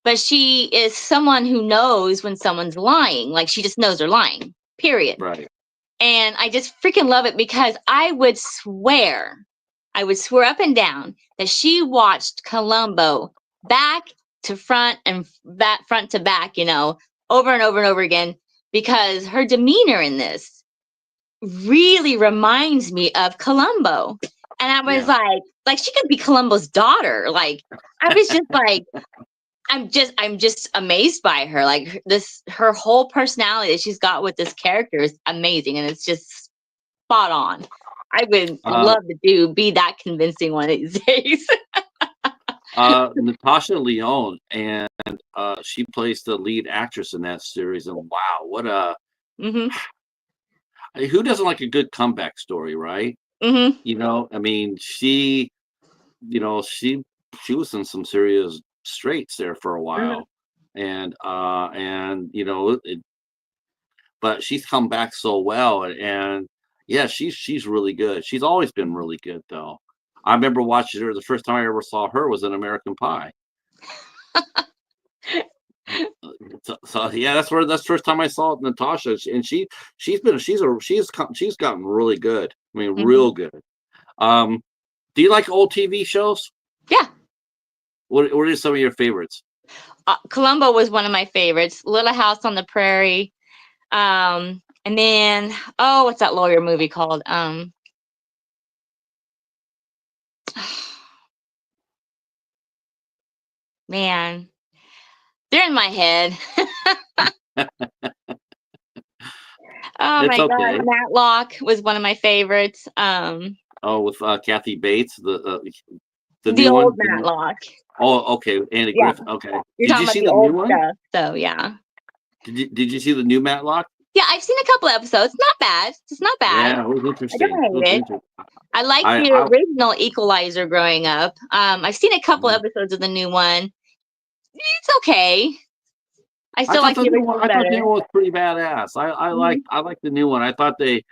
but she is someone who knows when someone's lying. Like she just knows they're lying, period. Right. And I just freaking love it because I would swear up and down that she watched Columbo back to front and back, front to back, over and over and over again because her demeanor in this really reminds me of Columbo. And I was Yeah. like she could be Columbo's daughter. Like I was just like, I'm just amazed by her. Like this, her whole personality that she's got with this character is amazing, and it's just spot on. I would Uh, love to be that convincing one of these days. Natasha Leone, and she plays the lead actress in that series. And wow, what a Mhm. who doesn't like a good comeback story, right? Mhm. I mean, she was in some serious straits there for a Mhm. while, and but she's come back so well, and yeah, she's really good. She's always been really good, though. I remember watching her. The first time I ever saw her was in American Pie. So yeah, that's the first time I saw Natasha, and she's gotten really good. I mean, Mhm. real good. Um, do you like old TV shows? Yeah. What are some of your favorites? Columbo was one of my favorites. Little House on the Prairie. And then what's that lawyer movie called? Man, they're in my head. Oh It's my God, okay. Matlock was one of my favorites. Oh, with Kathy Bates, the The new old one. Matlock. Oh, okay, Andy Yeah, Griffith. Okay, you're did talking you about see the the new old one? stuff. So yeah. Did you see the new Matlock? Yeah, I've seen a couple episodes. Not bad. It's not bad. Yeah, it was I interesting. It don't was hate it. interesting. I liked I the I original Equalizer growing up. I've seen a couple mhm. episodes of the new one. It's okay. I I still thought like the the new one. original I thought the new better. one was pretty badass. Hmm. I like the new one. I thought they.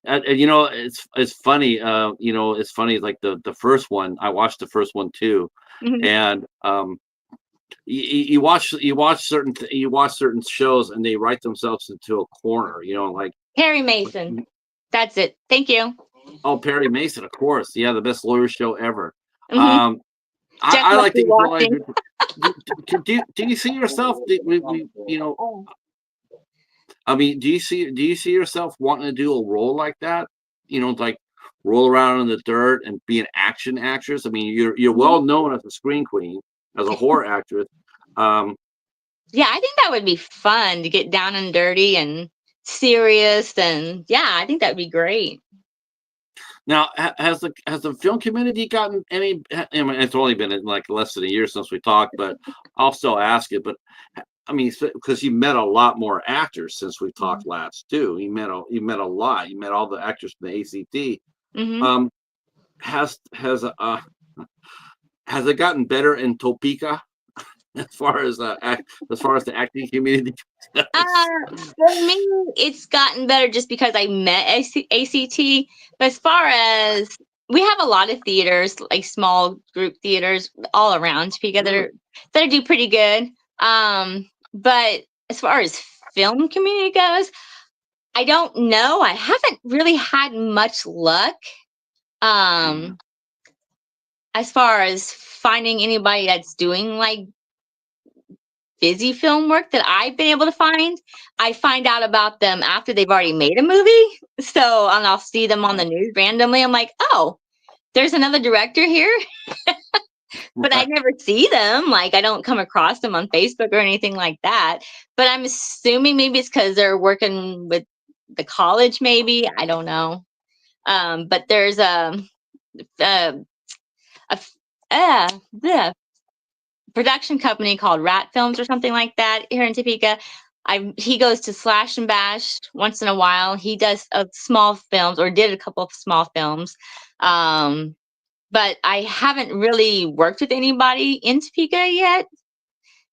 It's funny. It's funny. Like the first one, I watched the first one too, Hmm. and you watch certain shows and they write themselves into a corner. Like Perry Mason. That's it. Thank you. oh, Perry Mason, of course, yeah, the best lawyer show ever. Hmm. Um, Jeff I must like be the watching. Equalizer. Do you see yourself? Oh. I mean, do you see yourself wanting to do a role like that? Like roll around in the dirt and be an action actress. I mean, you're Mhm. well known as a screen queen, as a horror actress. Um, Yeah, I think that would be fun to get down and dirty and serious. And yeah, I think that would be great. Now, has the film community gotten any? I mean, it's only been like less than a year since we talked, but I'll still ask it. But I mean, because you met a lot more actors since we talked last too. You met a lot. You met all the actors from the ACT. Hmm. Um, has has uh has it gotten better in Topeka as far as as far as the acting community goes? For me, it's gotten better just because I met ACT. But as far as we have a lot of theaters, like small group theaters all around Topeka that do pretty good. But as far as film community goes, I don't know. I haven't really had much luck. Yeah. Um, as far as finding anybody that's doing like busy film work that I've been able to find, I find out about them after they've already made a movie. So, and I'll see them on the news randomly. I'm like, oh, there's another director here, but I Right. never see them. Like, I don't come across them on Facebook or anything like that. But I'm assuming maybe it's because they're working with the college, maybe. I don't know. But there's a, a the production company called Rat Films or something like that here in Topeka. He goes to Slash and Bash once in a while. He does small films, or did a couple of small films. But I haven't really worked with anybody in Topeka yet,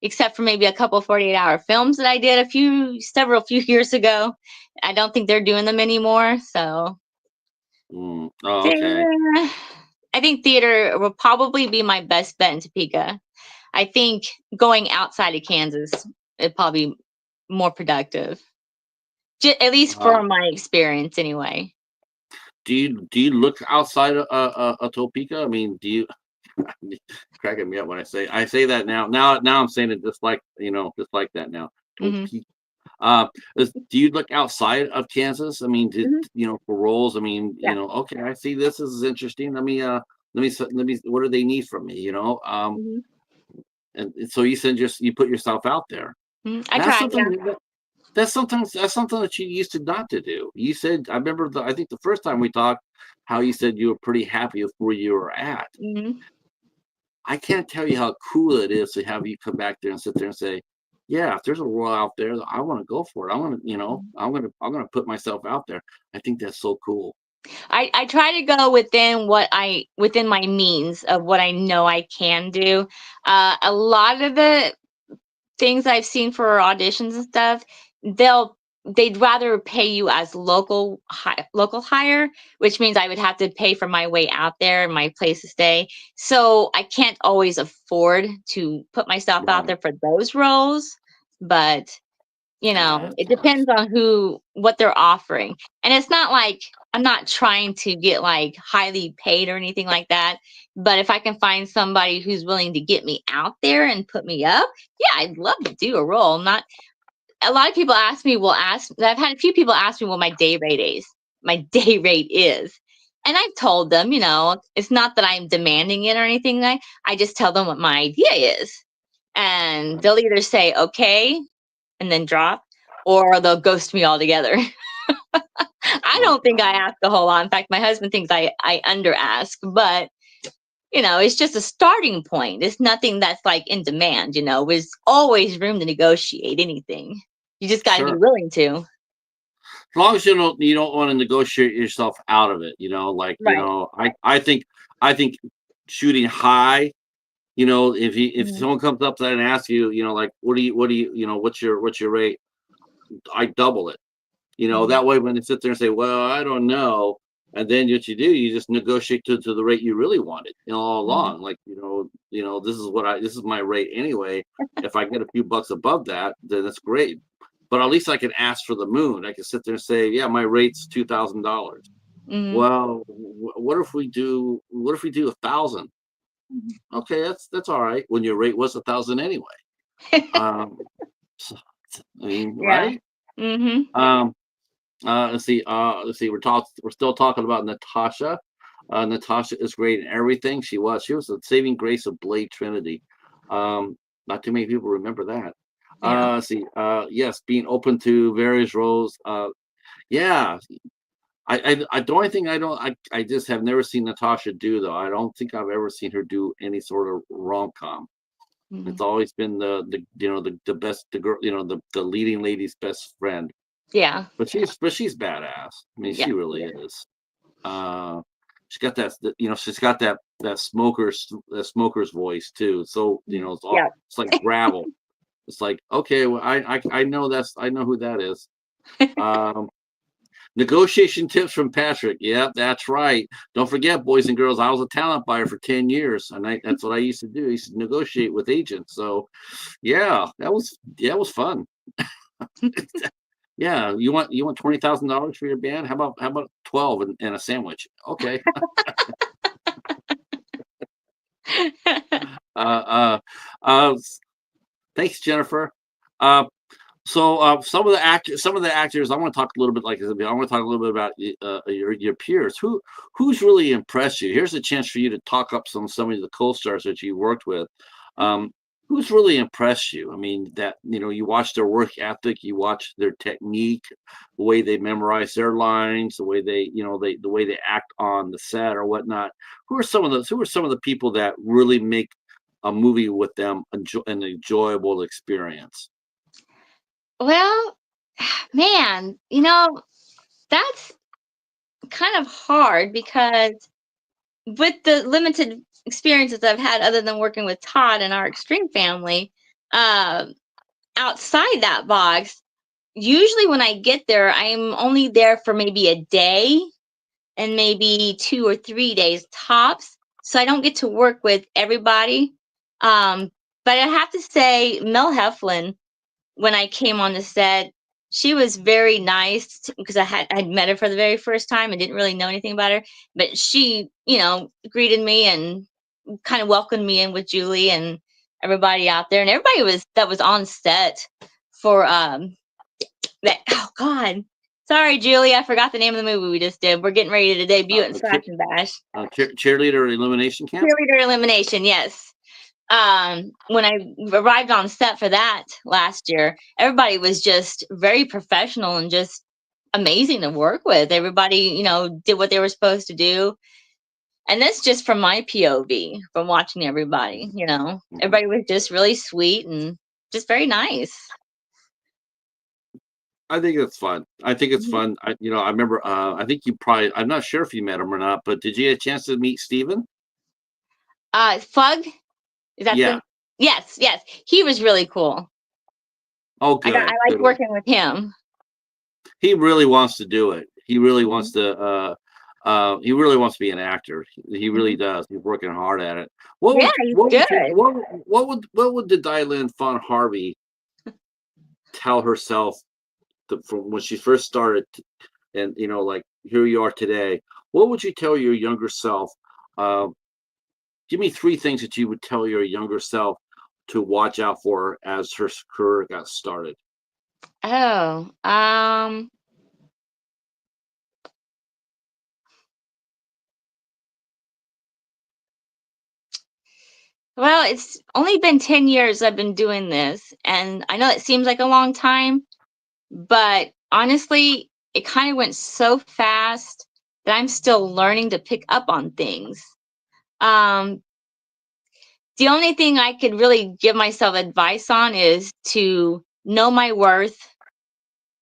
except for maybe a couple 48-hour films that I did several few years ago. I don't think they're doing them anymore. So Oh, okay. I think theater will probably be my best bet in Topeka. I think going outside of Kansas is probably more productive, at least Uh, from my experience, anyway. do you look outside of Topeka? I mean, do you cracking me up when I say that now? Now I'm saying it just like just like that now. Hmm. Topeka. Do you look outside of Kansas? I mean, Hmm. for roles? I mean, Yeah. okay, I see this is interesting. Let me. What do they need from me? Hmm. And so you put yourself out there. Hmm. I That's tried. Yeah. something that's something that you used to not to do. You said I remember I think the first time we talked, how you said you were pretty happy with where you were at. Hmm. I can't tell you how cool it is to have you come back there and sit there and say, yeah, if there's a role out there, I want to go for it. I want to, I'm gonna put myself out there. I think that's so cool. I try to go within my means of what I know I can do. A lot of the things I've seen for auditions and stuff, they'd rather pay you as local hire, which means I would have to pay for my way out there and my place to stay. So I can't always afford to put myself out Right. there for those roles, but it depends on what they're offering. And it's not like I'm not trying to get like highly paid or anything like that. But if I can find somebody who's willing to get me out there and put me up, yeah, I'd love to do a role. Not A lot of people I've had a few people ask me what my day rate is. And I've told them, it's not that I'm demanding it or anything. I just tell them what my idea is. And they'll either say, okay, and then drop, or they'll ghost me altogether. I Oh, don't think I ask a whole lot. In fact, my husband thinks I under ask, but it's just a starting point. It's nothing that's like in demand, There's always room to negotiate anything. You just got to be sure. willing to. As long as you don't want to negotiate yourself out of it, Right. I think shooting high, if Mhm. someone comes up to that and asks you, like what do you know, what's your rate? I double it. Mhm. That way when they sit there and say, well, I don't know, and then what you do, you just negotiate to the rate you really wanted, all Mhm. along. Like, this is my rate anyway. If I get a few bucks above that, then that's great. But at least I can ask for the moon. I can sit there and say, yeah, my rate's $2,000. Mhm. Well, what if we do 1,000? Mhm. Okay, that's all right. When your rate was 1,000 anyway. Um, so, I mean, Yeah. right? Mhm. Um, let's see. We're still talking about Natasha. Natasha is great in everything. She was the saving grace of Blade Trinity. Not too many people remember that. Yeah. Let's see. Yes, being open to various roles. Yeah. The only thing I just have never seen Natasha do though. I don't think I've ever seen her do any sort of rom com. It's Mhm. always been the best, the girl, the leading lady's best friend. Yeah. But she's badass. I mean, Yeah. she really is. Uh, she's got she's got that smoker's voice too. So Mhm. Yeah. it's like gravel. It's like, okay, well, I know I know who that is. Um, Negotiation tips from Patrick. Yeah, that's right. Don't forget, boys and girls, I was a talent buyer for 10 years, and that's what I used to do. I used to negotiate with agents. So yeah, that was fun. Yeah, you want $20,000 for your band? How about 12 and a sandwich? Okay. Uh, uh, uh, Thanks, Jennifer. Uh, some of the actors, I want to talk a little bit like I want to talk a little bit about your peers. Who's really impressed you? Here's a chance for you to talk up some of the co-stars that you worked with. Um, who's really impressed you? I mean, that you watch their work ethic, you watch their technique, the way they memorize their lines, the way the way they act on the set or whatnot. Who are some of the people that really make a movie with them an enjoyable experience? Well, man, that's kind of hard because with the limited experiences I've had other than working with Todd and our extreme family, um, outside that box, usually when I get there, I'm only there for maybe a day and maybe 2 or 3 days tops. So I don't get to work with everybody. Um, but I have to say, Mel Heflin, when I came on the set, she was very nice because I'd met her for the very first time and didn't really know anything about her. But she, greeted me and kind of welcomed me in with Julie and everybody out there, and everybody that was on set for that. Oh God, sorry, Julie, I forgot the name of the movie we just did. We're getting ready to debut it in Uh, Slash and Bash. Cheerleader elimination camp. Cheerleader elimination, yes. When I arrived on set for that last year, everybody was just very professional and just amazing to work with. Everybody, did what they were supposed to do. And that's just from my POV, from watching everybody, Mhm. everybody was just really sweet and just very nice. I think it's fun. I think it's Mhm. fun. I remember. I think you probably. I'm not sure if you met him or not, but did you get a chance to meet Steven? Fug, is that Yeah. the? Yes, yes, he was really cool. Oh, I good, liked good. working with him. He really wants to do it. He really Mhm. wants to. He really wants to be an actor. He really Mhm. does. He's working hard at it. Yeah, he's good. What would the Dilynn Fawn Harvey tell herself from when she first started, and like here you are today? What would you tell your younger self? Uh, Give me three things that you would tell your younger self to watch out for as her career got started. Oh, well, it's only been 10 years I've been doing this, and I know it seems like a long time, but honestly, it kind of went so fast that I'm still learning to pick up on things. Um, the only thing I could really give myself advice on is to know my worth,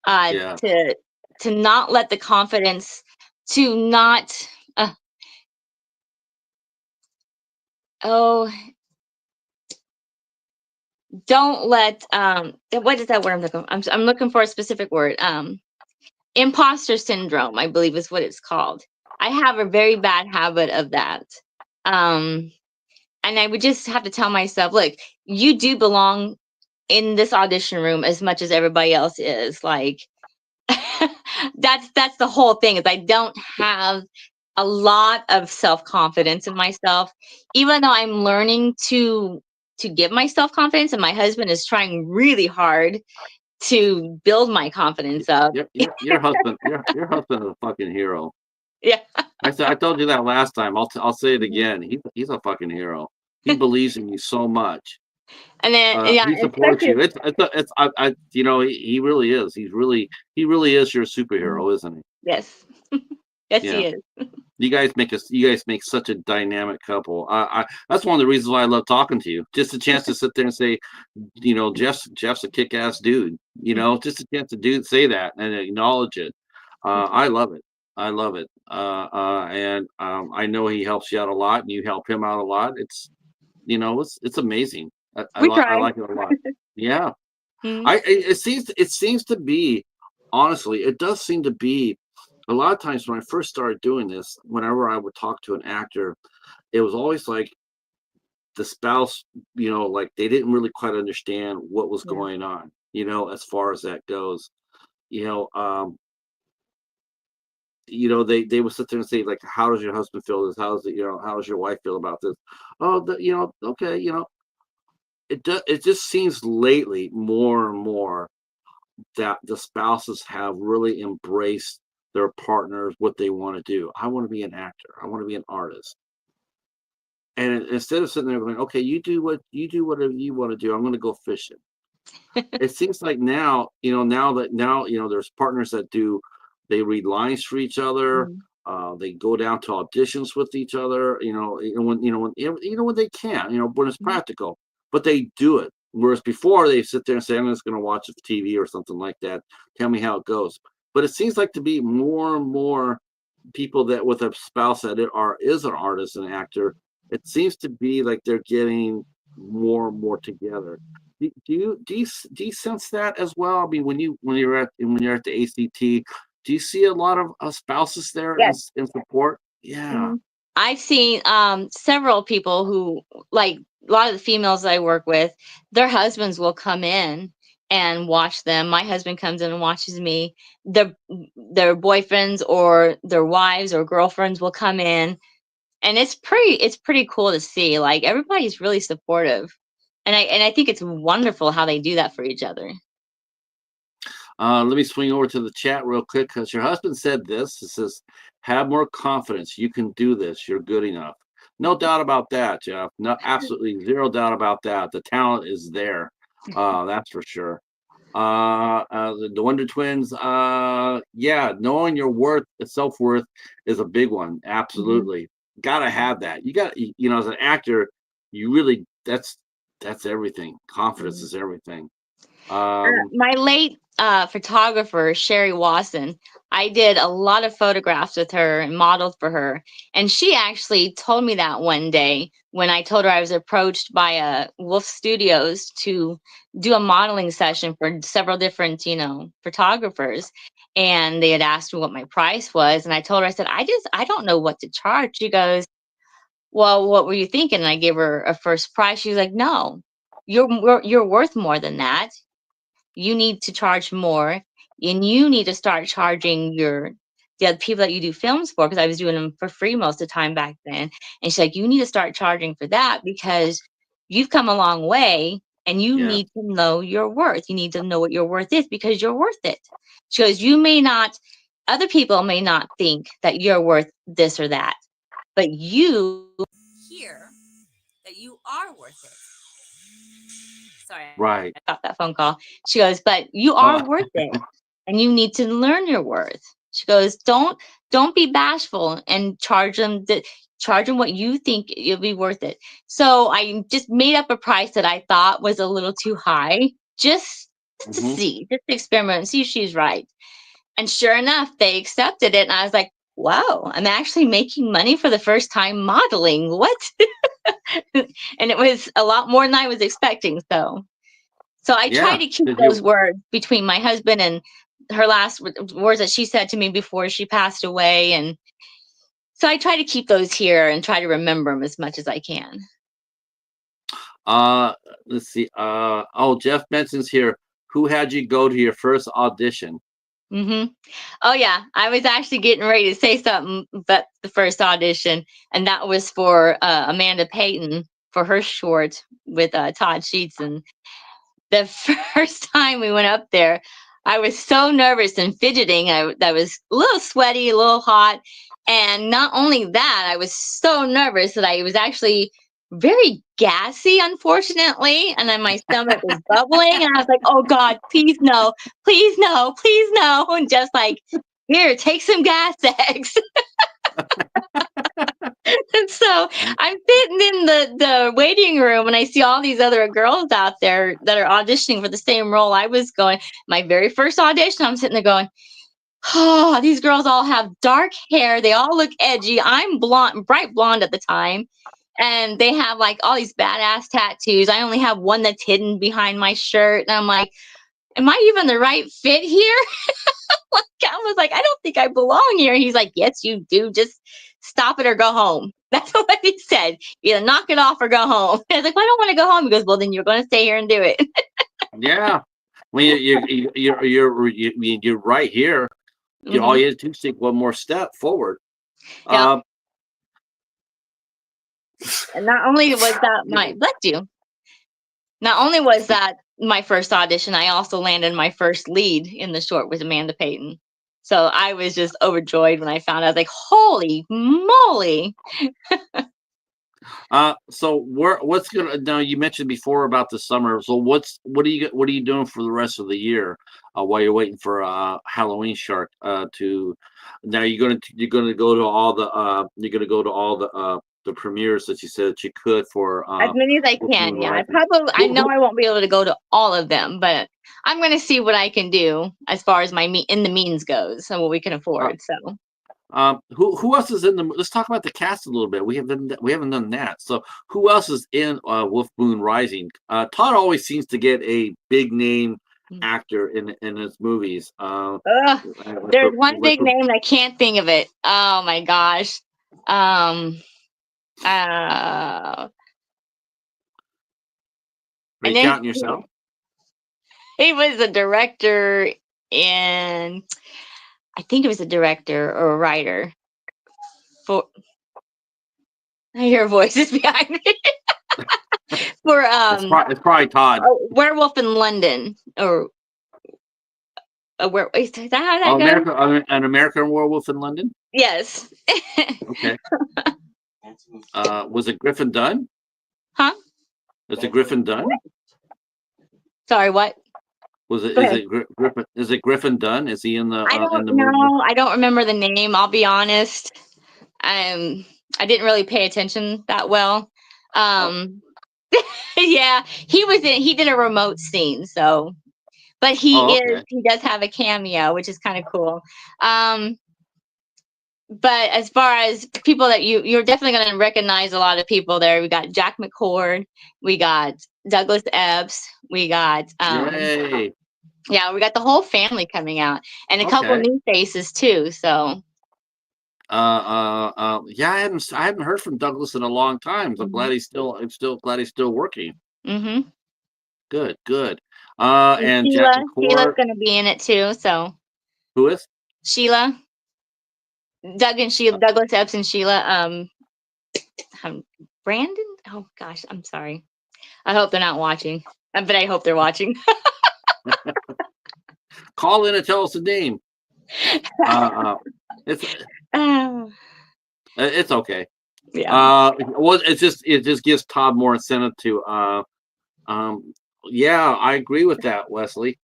uh, Yeah, to to not let the confidence, to not, uh, oh, don't let, what is that word I'm looking for a specific word. Imposter syndrome, I believe is what it's called. I have a very bad habit of that. Um, and I would just have to tell myself, look, you do belong in this audition room as much as everybody else is. Like, that's the whole thing, is I don't have a lot of self-confidence in myself, even though I'm learning to give myself confidence, and my husband is trying really hard to build my confidence up. your husband is a fucking hero. Yeah. I told you that last time. I'll say it Mhm. again. He's a fucking hero. He believes in you so much. And then, yeah, He supports especially, you. He really is. He really is your mhm, superhero, isn't he? yes. Yes, Yeah. he is. You guys make such a dynamic couple. That's one of the reasons why I love talking to you. Just a chance to sit there and say, Jeff's a kick-ass dude. Just a chance to say that and acknowledge it. I love it. I love it. And I know he helps you out a lot, and you help him out a lot. It's amazing. We I try. like it a lot. Yeah. Mhm. It seems to be, honestly, it does seem to be a lot of times when I first started doing this, whenever I would talk to an actor, it was always like the spouse, like they didn't really quite understand what was Yeah. going on, as far as that goes. You know, um, they would sit there and say, like, how does your husband feel this? How does your wife feel about this? Oh, okay, it just seems lately more and more that the spouses have really embraced their partners, what they want to do. I want to be an actor. I want to be an artist. And instead of sitting there going, okay, whatever you want to do. I'm going to go fishing. It seems like now, there's partners that they read lines for each other. Mhm. They go down to auditions with each other, when they can, when it's Mhm. practical, but they do it. Whereas before they sit there and say, I'm just going to watch the TV or something like that. Tell me how it goes. But it seems like to be more and more people that with a spouse that is an artist and actor. It seems to be like they're getting more and more together. Do you sense that as well? I mean, when you're at the ACT, do you see a lot of spouses there in, Yes. in support? Yeah, Mhm. I've seen several people who, like, a lot of the females I work with, their husbands will come in and watch them. My husband comes in and watches me. Their boyfriends or their wives or girlfriends will come in, and it's pretty cool to see. Like, everybody's really supportive, and I think it's wonderful how they do that for each other. Let me swing over to the chat real quick because your husband said this. It says, "Have more confidence. You can do this. You're good enough." No doubt about that, Jeff. No, absolutely zero doubt about that. The talent is there. That's for sure. The Wonder Twins. Yeah, knowing your worth, self worth, is a big one. Mhm. Absolutely, gotta have that. As an actor, you really that's everything. Confidence Mhm. is everything. Um, My late photographer, Sherry Wasson, I did a lot of photographs with her and modeled for her. And she actually told me that one day when I told her I was approached by Wolf Studios to do a modeling session for several different, photographers. And they had asked me what my price was. And I told her, I said, I don't know what to charge. She goes, well, what were you thinking? And I gave her a first price. She was like, no, you're worth more than that. You need to charge more, and you need to start charging the other people that you do films for, because I was doing them for free most of the time back then. And she's like, you need to start charging for that because you've come a long way, and you yeah, need to know your worth. You need to know what your worth is because you're worth it. She goes, you may not, other people may not think that you're worth this or that, but you hear that you are worth it. Sorry, right. I got that phone call. She goes, but you are Uh, worth it, and you need to learn your worth. She goes, don't be bashful and charge them what you think you'll be worth it. So I just made up a price that I thought was a little too high, just to mhm. see, just to experiment and see if she's right. And sure enough, they accepted it, and I was like, wow, I'm actually making money for the first time modeling. What? And it was a lot more than I was expecting. So I try Yeah. to keep Did those you? words between my husband and her last words that she said to me before she passed away. And so I try to keep those here and try to remember them as much as I can. Uh, let's see. Oh, Jeff mentions here. Who had you go to your first audition? Hmm. Oh, yeah. I was actually getting ready to say something, but the first audition, and that was for Amanda Payton for her short with Todd Sheets. And the first time we went up there, I was so nervous and fidgeting. I was a little sweaty, a little hot. And not only that, I was so nervous that I was actually very gassy, unfortunately. And then my stomach was bubbling. And I was like, oh God, please no, please no, please no. And just like, here, take some gas eggs. And so I'm sitting in the waiting room and I see all these other girls out there that are auditioning for the same role I was going. My very first audition, I'm sitting there going, oh, these girls all have dark hair. They all look edgy. I'm blonde, bright blonde at the time. And they have like all these badass tattoos. I only have one that's hidden behind my shirt. And I'm like, am I even the right fit here? Like, I was like, I don't think I belong here. He's like, yes, you do. Just stop it or go home. That's what he said. Either knock it off or go home. I was like, well, I don't want to go home. He goes, well, then you're going to stay here and do it. Yeah. When you're right here. All Hmm. you have to do is take one more step forward. Yep. Um, And not only was that my, bless you, not only was that my first audition, I also landed my first lead in the short with Amanda Payton. So I was just overjoyed when I found out, like, holy moly. So what's gonna now? You mentioned before about the summer. So what are you doing for the rest of the year while you're waiting for Halloween Shark to? Now you're gonna go to all the premieres that you said that you could for As many as I Wolf can. Moon Yeah, Rising. I Who, know who I won't be able to go to all of them, but I'm going to see what I can do as far as my in the means goes, and what we can uh, afford. So, who else is in the? Let's talk about the cast a little bit. We haven't done that. So who else is in Wolf Moon Rising? Todd always seems to get a big name mm. actor in his movies. Ugh, Like there's for, one like big for name and I can't think of it. Oh my gosh. Um, uh, Are and you then counting yourself? he was a director in, I think it was a director or a writer for, I hear voices behind me, for It's probably Todd. Werewolf in London, or a where is that how that Oh, goes? An American Werewolf in London. Yes. Okay. Was it Griffin Dunn? Huh? Is it Griffin Dunn? Sorry, what? Was it? Go Is ahead. it Griffin? Is it Griffin Dunn? Is he in the I don't movie? know. I don't remember the name. I'll be honest. I didn't really pay attention that well. Oh, Um, yeah, he was in. He did a remote scene, so but oh, okay. he does have a cameo, which is kind of cool. Um, but as far as people that you're definitely going to recognize a lot of people there. We got Jack McCord, we got Douglas Epps, we got Yay. yeah, we got the whole family coming out, and a couple Okay. new faces too. So Yeah, I haven't heard from Douglas in a long time. So mhm, I'm still glad he's still working. mhm. Good, good. And And Jack Sheila's McCord, going to be in it too. So who is? Sheila, Uh, Douglas Epps and Sheila. Um, Brandon. Oh gosh, I'm sorry. I hope they're not watching, but I hope they're watching. Call in and tell us the name. Uh, it's Oh, it's okay. yeah. Well, it just gives Todd more incentive to. Um, yeah, I agree with that, Wesley.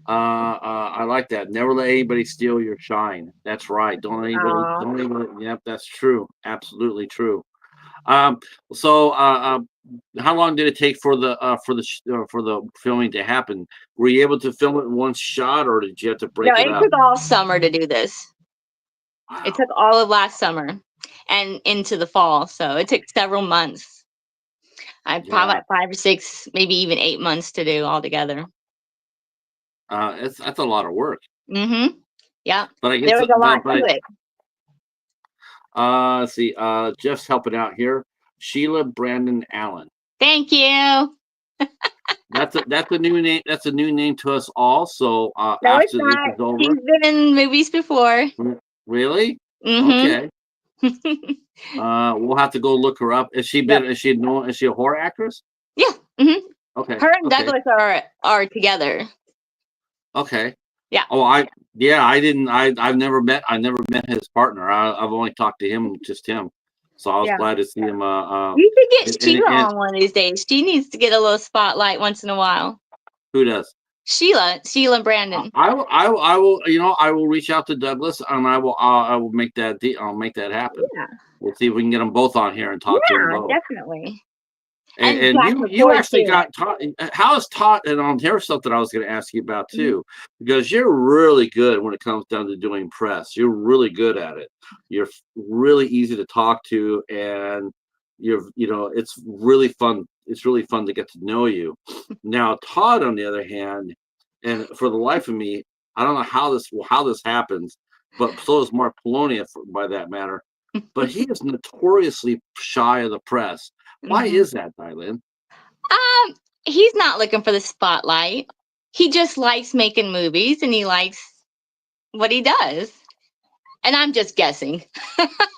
I like that. Never let anybody steal your shine. That's right. Don't let anybody. Aw. Don't even. Yep, that's true. Absolutely true. Um, so how long did it take for the filming to happen? Were you able to film it in one shot, or did you have to No, break it it up? took all summer to do this. It Wow. took all of last summer and into the fall, so it took several months. I probably Yeah. like 5 or 6, maybe even 8 months to do altogether. That's a lot of work. Mhm. Yeah. But I There guess, was a lot to it. let's see. Jeff's helping out here. Sheila Brandon Allen. Thank you. That's a new name. That's a new name to us all. So No, it's after this not. is over, She's been in movies before. really? Mhm. Okay. We'll have to go look her up. Yep. Is she a horror actress? Yeah. Mhm. Okay. Her and Okay. Douglas are together. Okay. Yeah. Oh, yeah, I didn't, I never met his partner. I've only talked to him, just him. So I was Yeah. glad to see him. You should get Sheila And on one of these days. She needs to get a little spotlight once in a while. who does? Sheila Brandon. I will reach out to Douglas and I will make I'll make that happen. Yeah. We'll see if we can get them both on here and talk to them Yeah, both. definitely. And And Jack you McCord actually too. got taught. How is taught? And here's something I was going to ask you about Mhm. too, because you're really good when it comes down to doing press. You're really good at it. You're really easy to talk to, and it's really fun. It's really fun to get to know you. Now, Todd, on the other hand, and for the life of me, I don't know how this happens, but so is Mark Polonia, by that matter. But he is notoriously shy of the press. Why Mhm. is that, Dylan? He's not looking for the spotlight. He just likes making movies and he likes what he does. And I'm just guessing.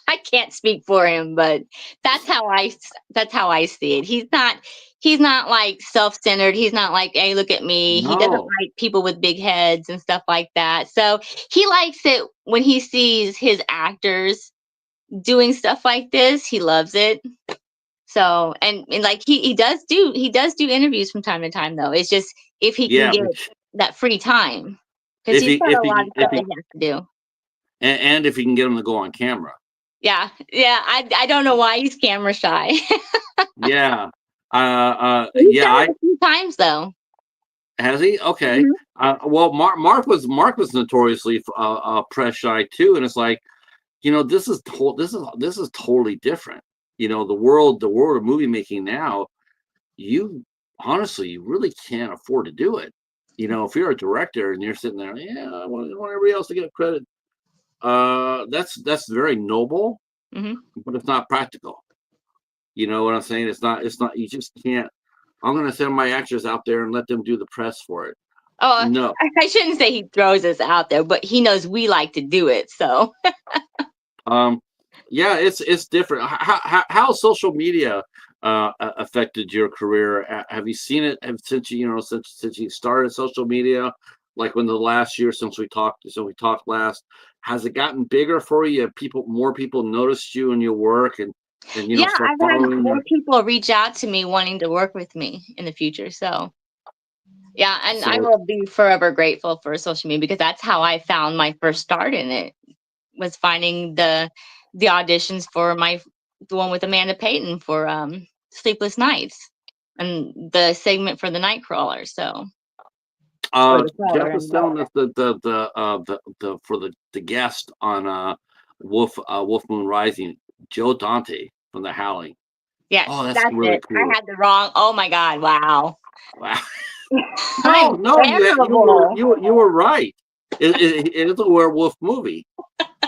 I can't speak for him, but that's how I see it. He's not like self-centered. He's not like, hey, look at me. He doesn't No. like people with big heads and stuff like that. So he likes it when he sees his actors doing stuff like this. He loves it. So and like he does do interviews from time to time though. It's just if he can Yeah, get that free time because if he's he got if a lot he of if stuff that he he has to do. and if he can get him to go on camera. Yeah, yeah. I don't know why he's camera shy. Yeah. He's Yeah, done I it a few times though. has he? Okay. Mhm. Well, Mark was notoriously press shy too, and it's like, this is totally different. The world of movie making now, you honestly, you really can't afford to do it. If you're a director and you're sitting there, yeah, I want everybody else to get credit. That's very noble, Mhm. but it's not practical. You know what I'm saying? It's not. You just can't. I'm gonna send my actors out there and let them do the press for it. Oh, No. I shouldn't say he throws us out there, but he knows we like to do it. So Um, yeah, it's different. How social media affected your career? Have you seen it since since you started social media, like when the last year since we talked last? Has it gotten bigger for you? Have more people noticed you and your work and yeah, start I've had following more you? people reach out to me wanting to work with me in the future. So yeah, and I So will be forever grateful for social media because that's how I found my first start in it was finding the auditions for the one with Amanda Payton for Sleepless Nights and the segment for the Nightcrawler. So or the crawler Jeff and was telling us the for the guest on Wolf Moon Rising, Joe Dante from The Howling. yes, Oh, that's that's really it. I cool. had the wrong. Oh my God! Wow, Wow. No, I'm no, terrible. you were right. It is a werewolf movie.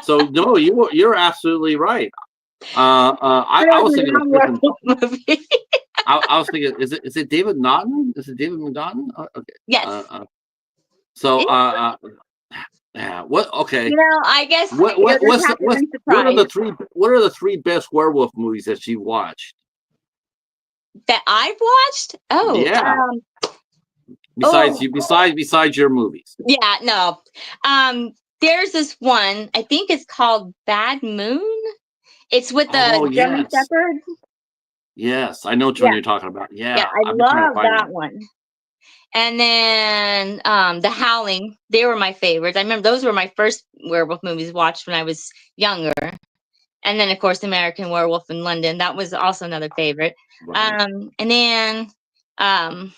So no, you're absolutely right. I That was was thinking the of wrong different. werewolf movie. I was thinking, is it David Naughton? Is it David McNaughton? Okay. Yes. Uh, uh, so It- yeah. What? Okay. I guess you'll What just what's the, have to what's be what are surprised the three best werewolf movies that you watched? that I've watched. Yeah. Oh, Besides your movies. yeah, no. There's this one. I think it's called Bad Moon. It's with Oh the German yes. Shepherd. Yes, I know which one Yeah, you're talking about. yeah, Yeah, I I've been trying to love find that that. one. And then The Howling. They were my favorites. I remember those were my first werewolf movies watched when I was younger. And then of course American Werewolf in London. That was also another favorite. Right. And then um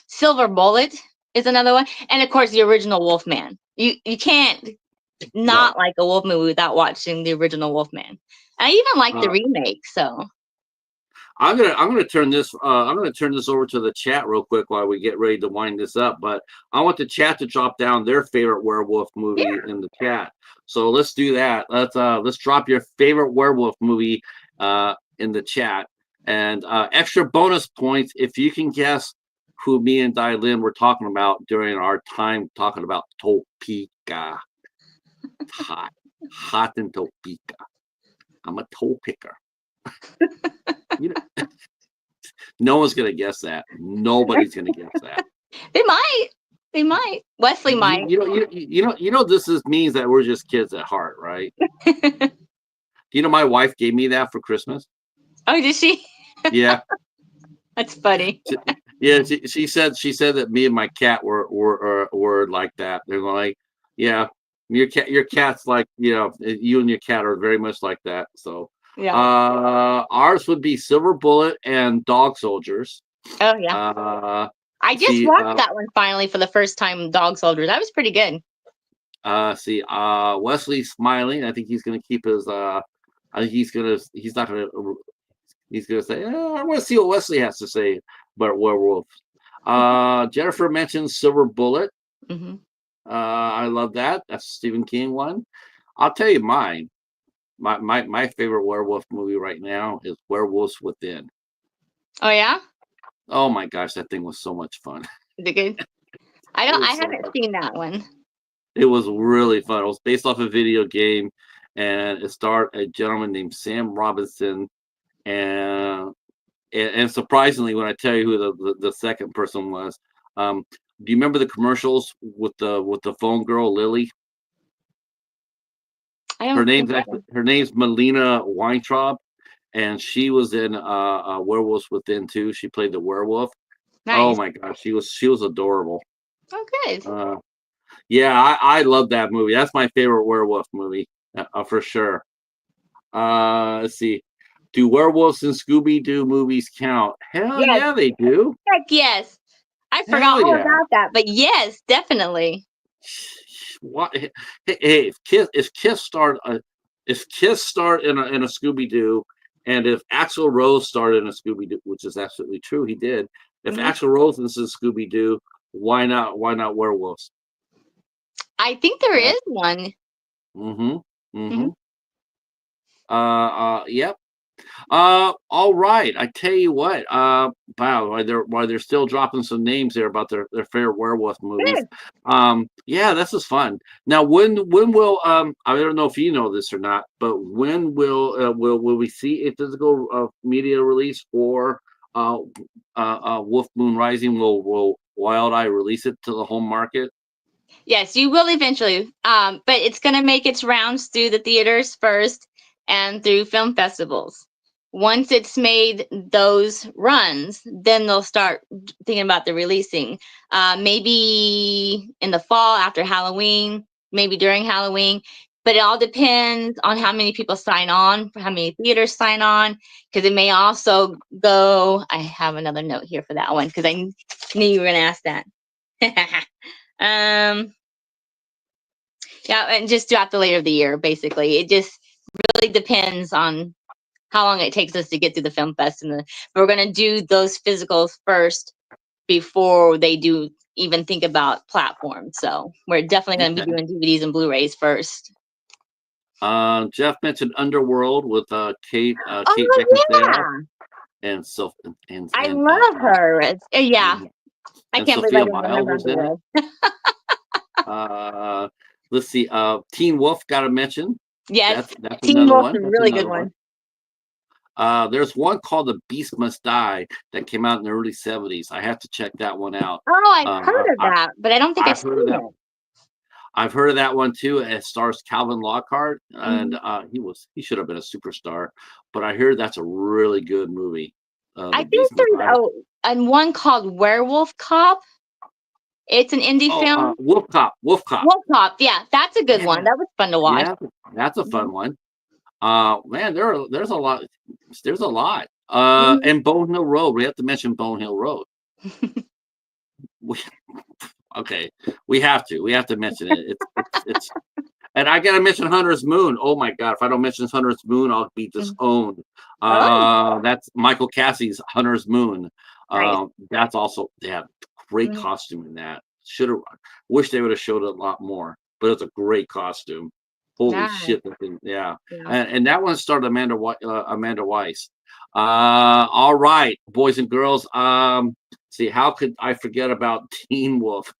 Silver Bullet is another one. And of course the original Wolfman. You can't No. not like a wolf movie without watching the original Wolfman. I even like the Uh, remake, so I'm gonna turn this over to the chat real quick while we get ready to wind this up. But I want the chat to drop down their favorite werewolf movie yeah. in the chat. So let's do that. Let's drop your favorite werewolf movie in the chat. And extra bonus points if you can guess who me and Dilynn were talking about during our time talking about Topeka. Hot. Hot in Topeka. I'm a toe picker. You know, no one's gonna guess that. Nobody's gonna guess that. They might. They might. Wesley might. This means that we're just kids at heart, right? My wife gave me that for Christmas. Oh, did she? Yeah, That's funny. she, yeah. She said that me and my cat were like that. They were like, yeah, your cat's like, you and your cat are very much like that. So, Yeah. ours would be Silver Bullet and Dog Soldiers. Oh yeah. Uh, I just see, watched that one finally for the first time, Dog Soldiers. That was pretty good. Wesley's smiling. I think he's gonna keep his. I think he's not gonna. He's gonna say, I want to see what Wesley has to say about werewolves. Jennifer mentioned Silver Bullet. Hmm. I love that. That's a Stephen King one. I'll tell you mine. My favorite werewolf movie right now is Werewolves Within. Oh yeah? Oh my gosh, that thing was so much fun. Is it good? It I was so haven't much. seen that one. It was really fun. It was based off a video game, and it starred a gentleman named Sam Robinson. And surprisingly, when I tell you who the second person was, do you remember the commercials with the phone girl Lily? I don't think so. Her name's Melina Weintraub, and she was in Werewolves Within too. She played the werewolf. Oh Nice. my gosh, she was adorable. Oh, good. Yeah, I love that movie. That's my favorite werewolf movie for sure. Let's see. Do werewolves and Scooby Doo movies count? Hell Yes. yeah, they do. Heck yes. I forgot Hell all yeah. about that, but yes, definitely. What? Hey, if Kiss start in a Scooby Doo, and if Axl Rose started in a Scooby Doo, which is absolutely true, he did. If Mhm. Axl Rose is in Scooby Doo, why not? Why not werewolves? I think there Yeah. is one. Mm-hmm. Mhm. Mm-hmm. Yep. All right. I tell you what. Wow. Why they're still dropping some names there about their favorite werewolf movies. Good. Yeah, this is fun. Now, when will I don't know if you know this or not, but when will we see a physical media release for uh Wolf Moon Rising? Will Wild Eye release it to the home market? Yes, you will eventually. But it's going to make its rounds through the theaters first and through film festivals. Once it's made those runs, then they'll start thinking about the releasing. Maybe in the fall after Halloween, maybe during Halloween. But it all depends on how many people sign on, how many theaters sign on, because it may also go. I have another note here for that one because I knew you were going to ask that. um, yeah, and just throughout the later of the year, basically. It just really depends on how long it takes us to get through the film fest. We're going to do those physicals first before they do even think about platforms. So we're definitely going to be Okay. doing DVDs and Blu-rays first. Jeff mentioned Underworld with Kate Oh Beckinsale yeah, and so I love her. Yeah, I and can't believe I Sophia didn't remember Myles was in it. Underworld. Uh, let's see. Teen Wolf got to mention. Yes, That's Teen another Wolf's one. a That's really good another one. one. There's one called The Beast Must Die that came out in the early '70s. I have to check that one out. Oh, I've Uh, heard of I, that, but I don't think I've I've seen heard of that. it. I've heard of that one too. It stars Calvin Lockhart, and Mhm. he should have been a superstar. But I hear that's a really good movie. I The think Beast Must there's Die. and one called Werewolf Cop. It's an indie Oh, film. Wolf Cop. Wolf Cop. Wolf Cop, yeah, that's a good one. Yeah, That was fun to watch. yeah, that's a Mhm. fun one. Man, there's a lot. There's a lot. Mhm. And Bone Hill Road. We have to mention Bone Hill Road. We, okay, we have to mention it. It's. And I gotta mention Hunter's Moon. Oh my God! If I don't mention Hunter's Moon, I'll be disowned. Oh, That's Michael Cassie's Hunter's Moon. nice. That's also they have great Mhm. costume in that. Should have wish they would have showed it a lot more, but it's a great costume. Holy Nice. shit! Yeah, Yeah. and that one starred Amanda Weiss. All right, boys and girls. See, how could I forget about Teen Wolf?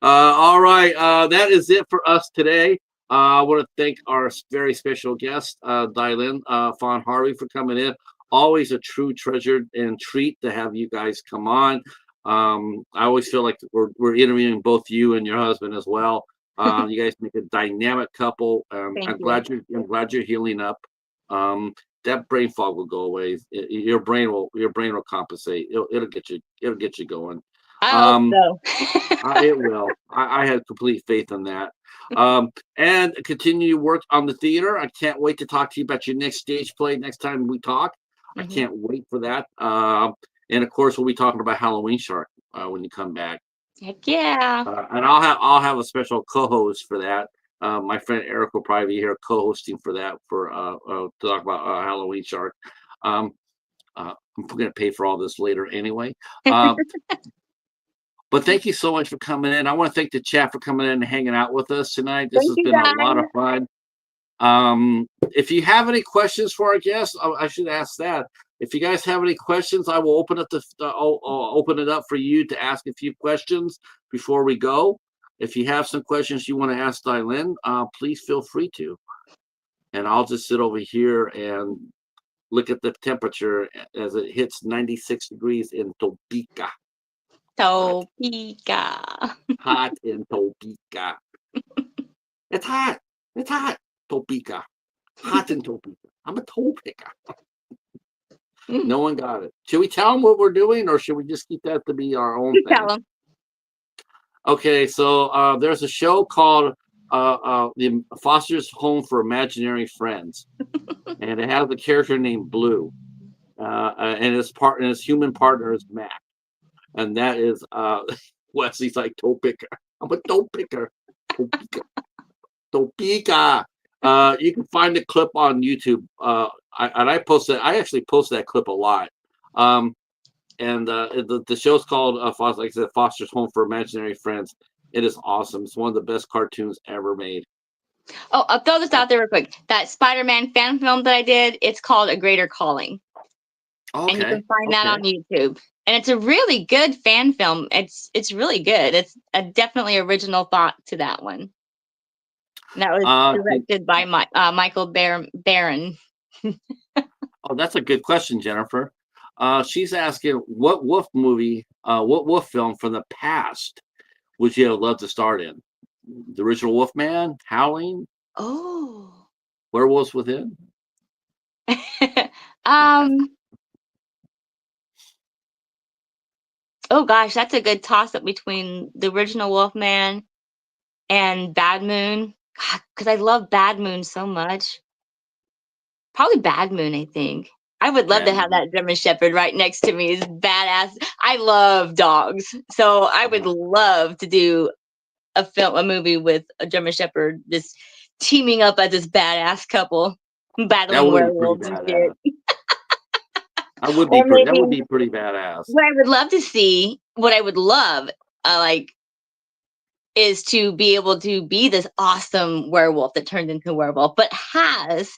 All right, that is it for us today. I want to thank our very special guest, Dilynn Fawn Harvey, for coming in. Always a true treasure and treat to have you guys come on. I always feel like we're interviewing both you and your husband as well. You guys make a dynamic couple. Thank you. I'm glad you're healing up. That brain fog will go away. Your brain will compensate. It'll get you going. I hope Um, so. it will. I have complete faith in that. And continue to work on the theater. I can't wait to talk to you about your next stage play next time we talk. I Mhm. can't wait for that. And of course, we'll be talking about Halloween Shark when you come back. Heck yeah. And I'll have a special co-host for that. My friend Eric will probably be here co-hosting for that for to talk about Halloween Shark. Um, I'm going to pay for all this later anyway. Uh, But thank you so much for coming in. I want to thank the chat for coming in and hanging out with us tonight. This Thank has you been a lot of guys. fun. If you have any questions for our guests, I should ask that. If you guys have any questions, I will open up I'll open it up for you to ask a few questions before we go. If you have some questions you want to ask Dilynn, please feel free to. And I'll just sit over here and look at the temperature as it hits 96 degrees in Topeka. Hot, Topeka. hot in Topeka. It's hot. It's hot. Topeka. Hot in Topeka. I'm a toe picker. No one got it. Should we tell them what we're doing, or should we just keep that to be our own You thing? tell them. Okay, so there's a show called the Foster's Home for Imaginary Friends, and it has a character named Blue, and his human partner is Mac, and that is Wesley's like toe picker. I'm a toe picker. Toe picker. Toe picker. You can find the clip on YouTube. I posted. I actually post that clip a lot. And the show's called like I said, Foster's Home for Imaginary Friends. It is awesome. It's one of the best cartoons ever made. Oh, I'll throw this out there real quick. That Spider-Man fan film that I did, it's called A Greater Calling. Okay. And you can find that on YouTube. And it's a really good fan film. It's really good. It's a definitely original thought to that one. And that was directed by Michael Barron. Oh, that's a good question, Jennifer. She's asking what wolf movie, what wolf film from the past would you have loved to start in? The original Wolfman, Howling, Werewolves Within. Oh gosh, that's a good toss up between the original Wolfman and Bad Moon. God, because I love Bad Moon so much. Probably Bad Moon, I think. I would love to have that German Shepherd right next to me. It's badass. I love dogs, so I would love to do a movie with a German Shepherd just teaming up as this badass couple battling werewolves and shit. That would be pretty badass. What I would love to see, what I would love, is to be able to be this awesome werewolf that turned into a werewolf, but has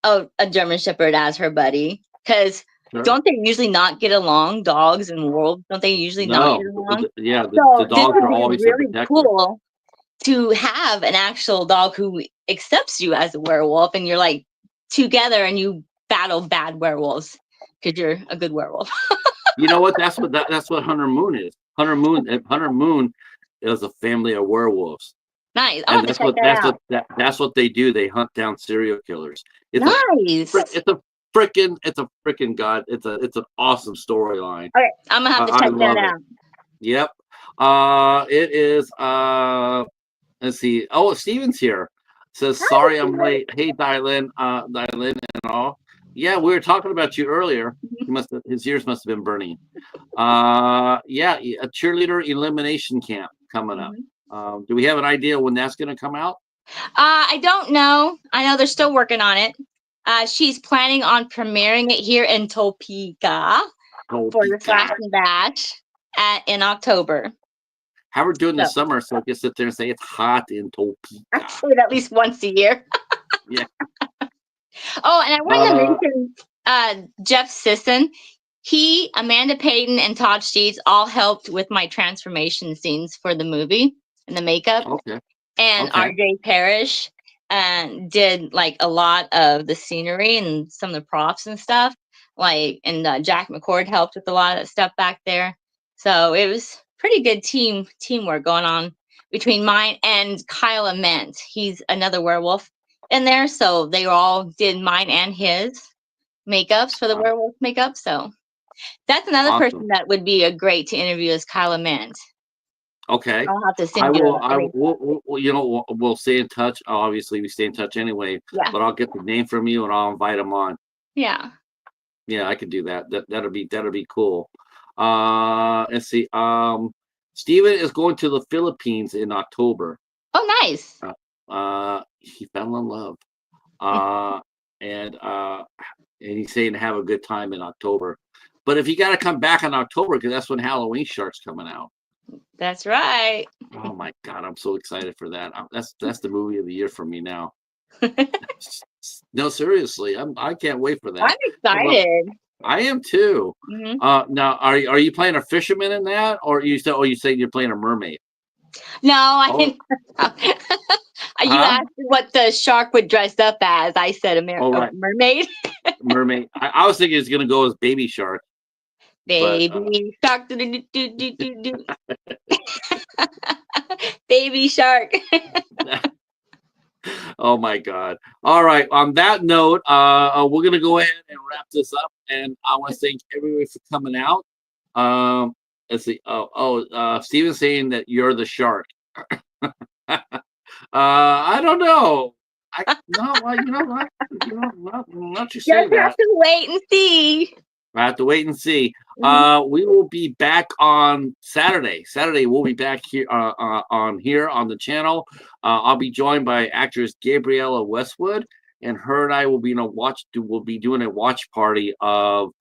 a German Shepherd as her buddy. Because don't they usually not get along, dogs and wolves? Don't they usually not get along? Yeah, the dogs are always really cool to have an actual dog who accepts you as a werewolf, and you're like together and you battle bad werewolves because you're a good werewolf. You know what? That's what Hunter Moon is. Hunter Moon is a family of werewolves. Nice. And that's what they do. They hunt down serial killers. It's nice. It's a freaking god. It's an awesome storyline. Okay, I'm gonna have to check that out. Yep. It is. Let's see. Oh, Steven's here. Says sorry I'm late. Hey, Dilynn, and all. Yeah, we were talking about you earlier. His ears must have been burning. Yeah, a cheerleader elimination camp coming up. Do we have an idea when that's going to come out? I don't know. I know they're still working on it. She's planning on premiering it here in Topeka for the Slash and Bash in October. How we're doing this summer, so I can sit there and say it's hot in Topeka. I say it at least once a year. Yeah. Oh, and I want to mention Jeff Sisson. He, Amanda Payton, and Todd Sheets all helped with my transformation scenes for the movie and the makeup. Okay. And RJ Parrish did like a lot of the scenery and some of the props and stuff. And Jack McCord helped with a lot of that stuff back there. So it was pretty good teamwork going on between mine and Kyle Ament. He's another werewolf in there, so they all did mine and his makeups for the werewolf makeup. So that's another person that would be a great to interview is Kyle Ament. Okay. I'll have to send you. We'll stay in touch. Obviously, we stay in touch anyway. Yeah. But I'll get the name from you and I'll invite him on. Yeah. Yeah, I could do that. That'll be cool. Let's see. Steven is going to the Philippines in October. Oh, nice. He fell in love. And he's saying to have a good time in October. But if you got to come back in October, because that's when Halloween Shark's coming out. That's right. Oh my God, I'm so excited for that. That's the movie of the year for me now. No, seriously, I can't wait for that. I'm excited. I am too. Mm-hmm. Now, are you playing a fisherman in that, or you saying you're playing a mermaid? No, I didn't. You asked what the shark would dress up as. I said a mermaid. Mermaid. I was thinking it's gonna go as baby shark. Baby shark. Baby shark. Oh my God. All right. On that note, we're gonna go ahead and wrap this up. And I want to thank everybody for coming out. Um, let's see. Steven's saying that you're the shark. I don't know. I no, well, you know what? You know, not you say Just have that. to wait and see. I have to wait and see. Mhm. We will be back on Saturday. Saturday we'll be back here on the channel. I'll be joined by actress Gabriella Westwood, and her and I will be We'll be doing a watch party of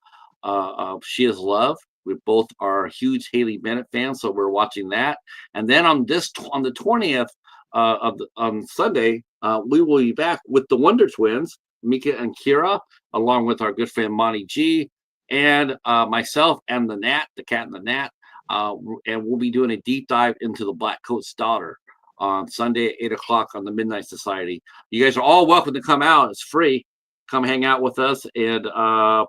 She Is Love. We both are huge Haley Bennett fans, so we're watching that. And then on the 20th on Sunday, we will be back with the Wonder Twins, Mika and Kira, along with our good friend Monty G, and myself and the Cat and the Nat, and we'll be doing a deep dive into the Black Coat's Daughter on Sunday at 8 o'clock on the Midnight Society. You guys are all welcome to come out. It's free. Come hang out with us and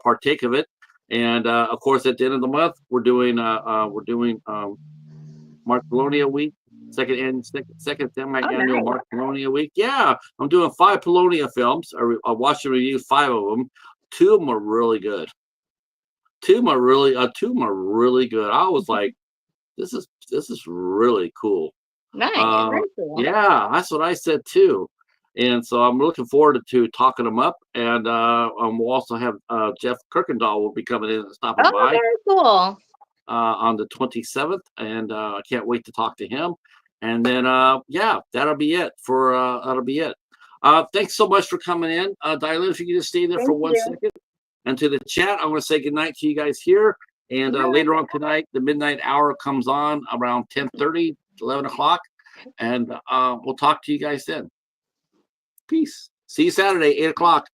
partake of it. And of course, at the end of the month, we're doing Mark Polonia Week, second semi-annual Nice. Mark Polonia Week. Yeah, I'm doing 5 Polonia films. I watched and reviewed 5 of them. 2 of them are really good. 2 of them are really good. I was like, this is really cool. Nice. Very cool. Yeah, that's what I said too. And so I'm looking forward to talking them up. And we'll also have Jeff Kirkendall will be coming in and stopping Oh, by very cool. on the 27th. And I can't wait to talk to him. And then, yeah, that'll be it. Thanks so much for coming in. Dilynn, if you can just stay there for Thank 1 you. second. And to the chat, I'm going to say goodnight to you guys here. And later on tonight, the midnight hour comes on around 10:30, 11 o'clock. And we'll talk to you guys then. Peace. See you Saturday, 8 o'clock.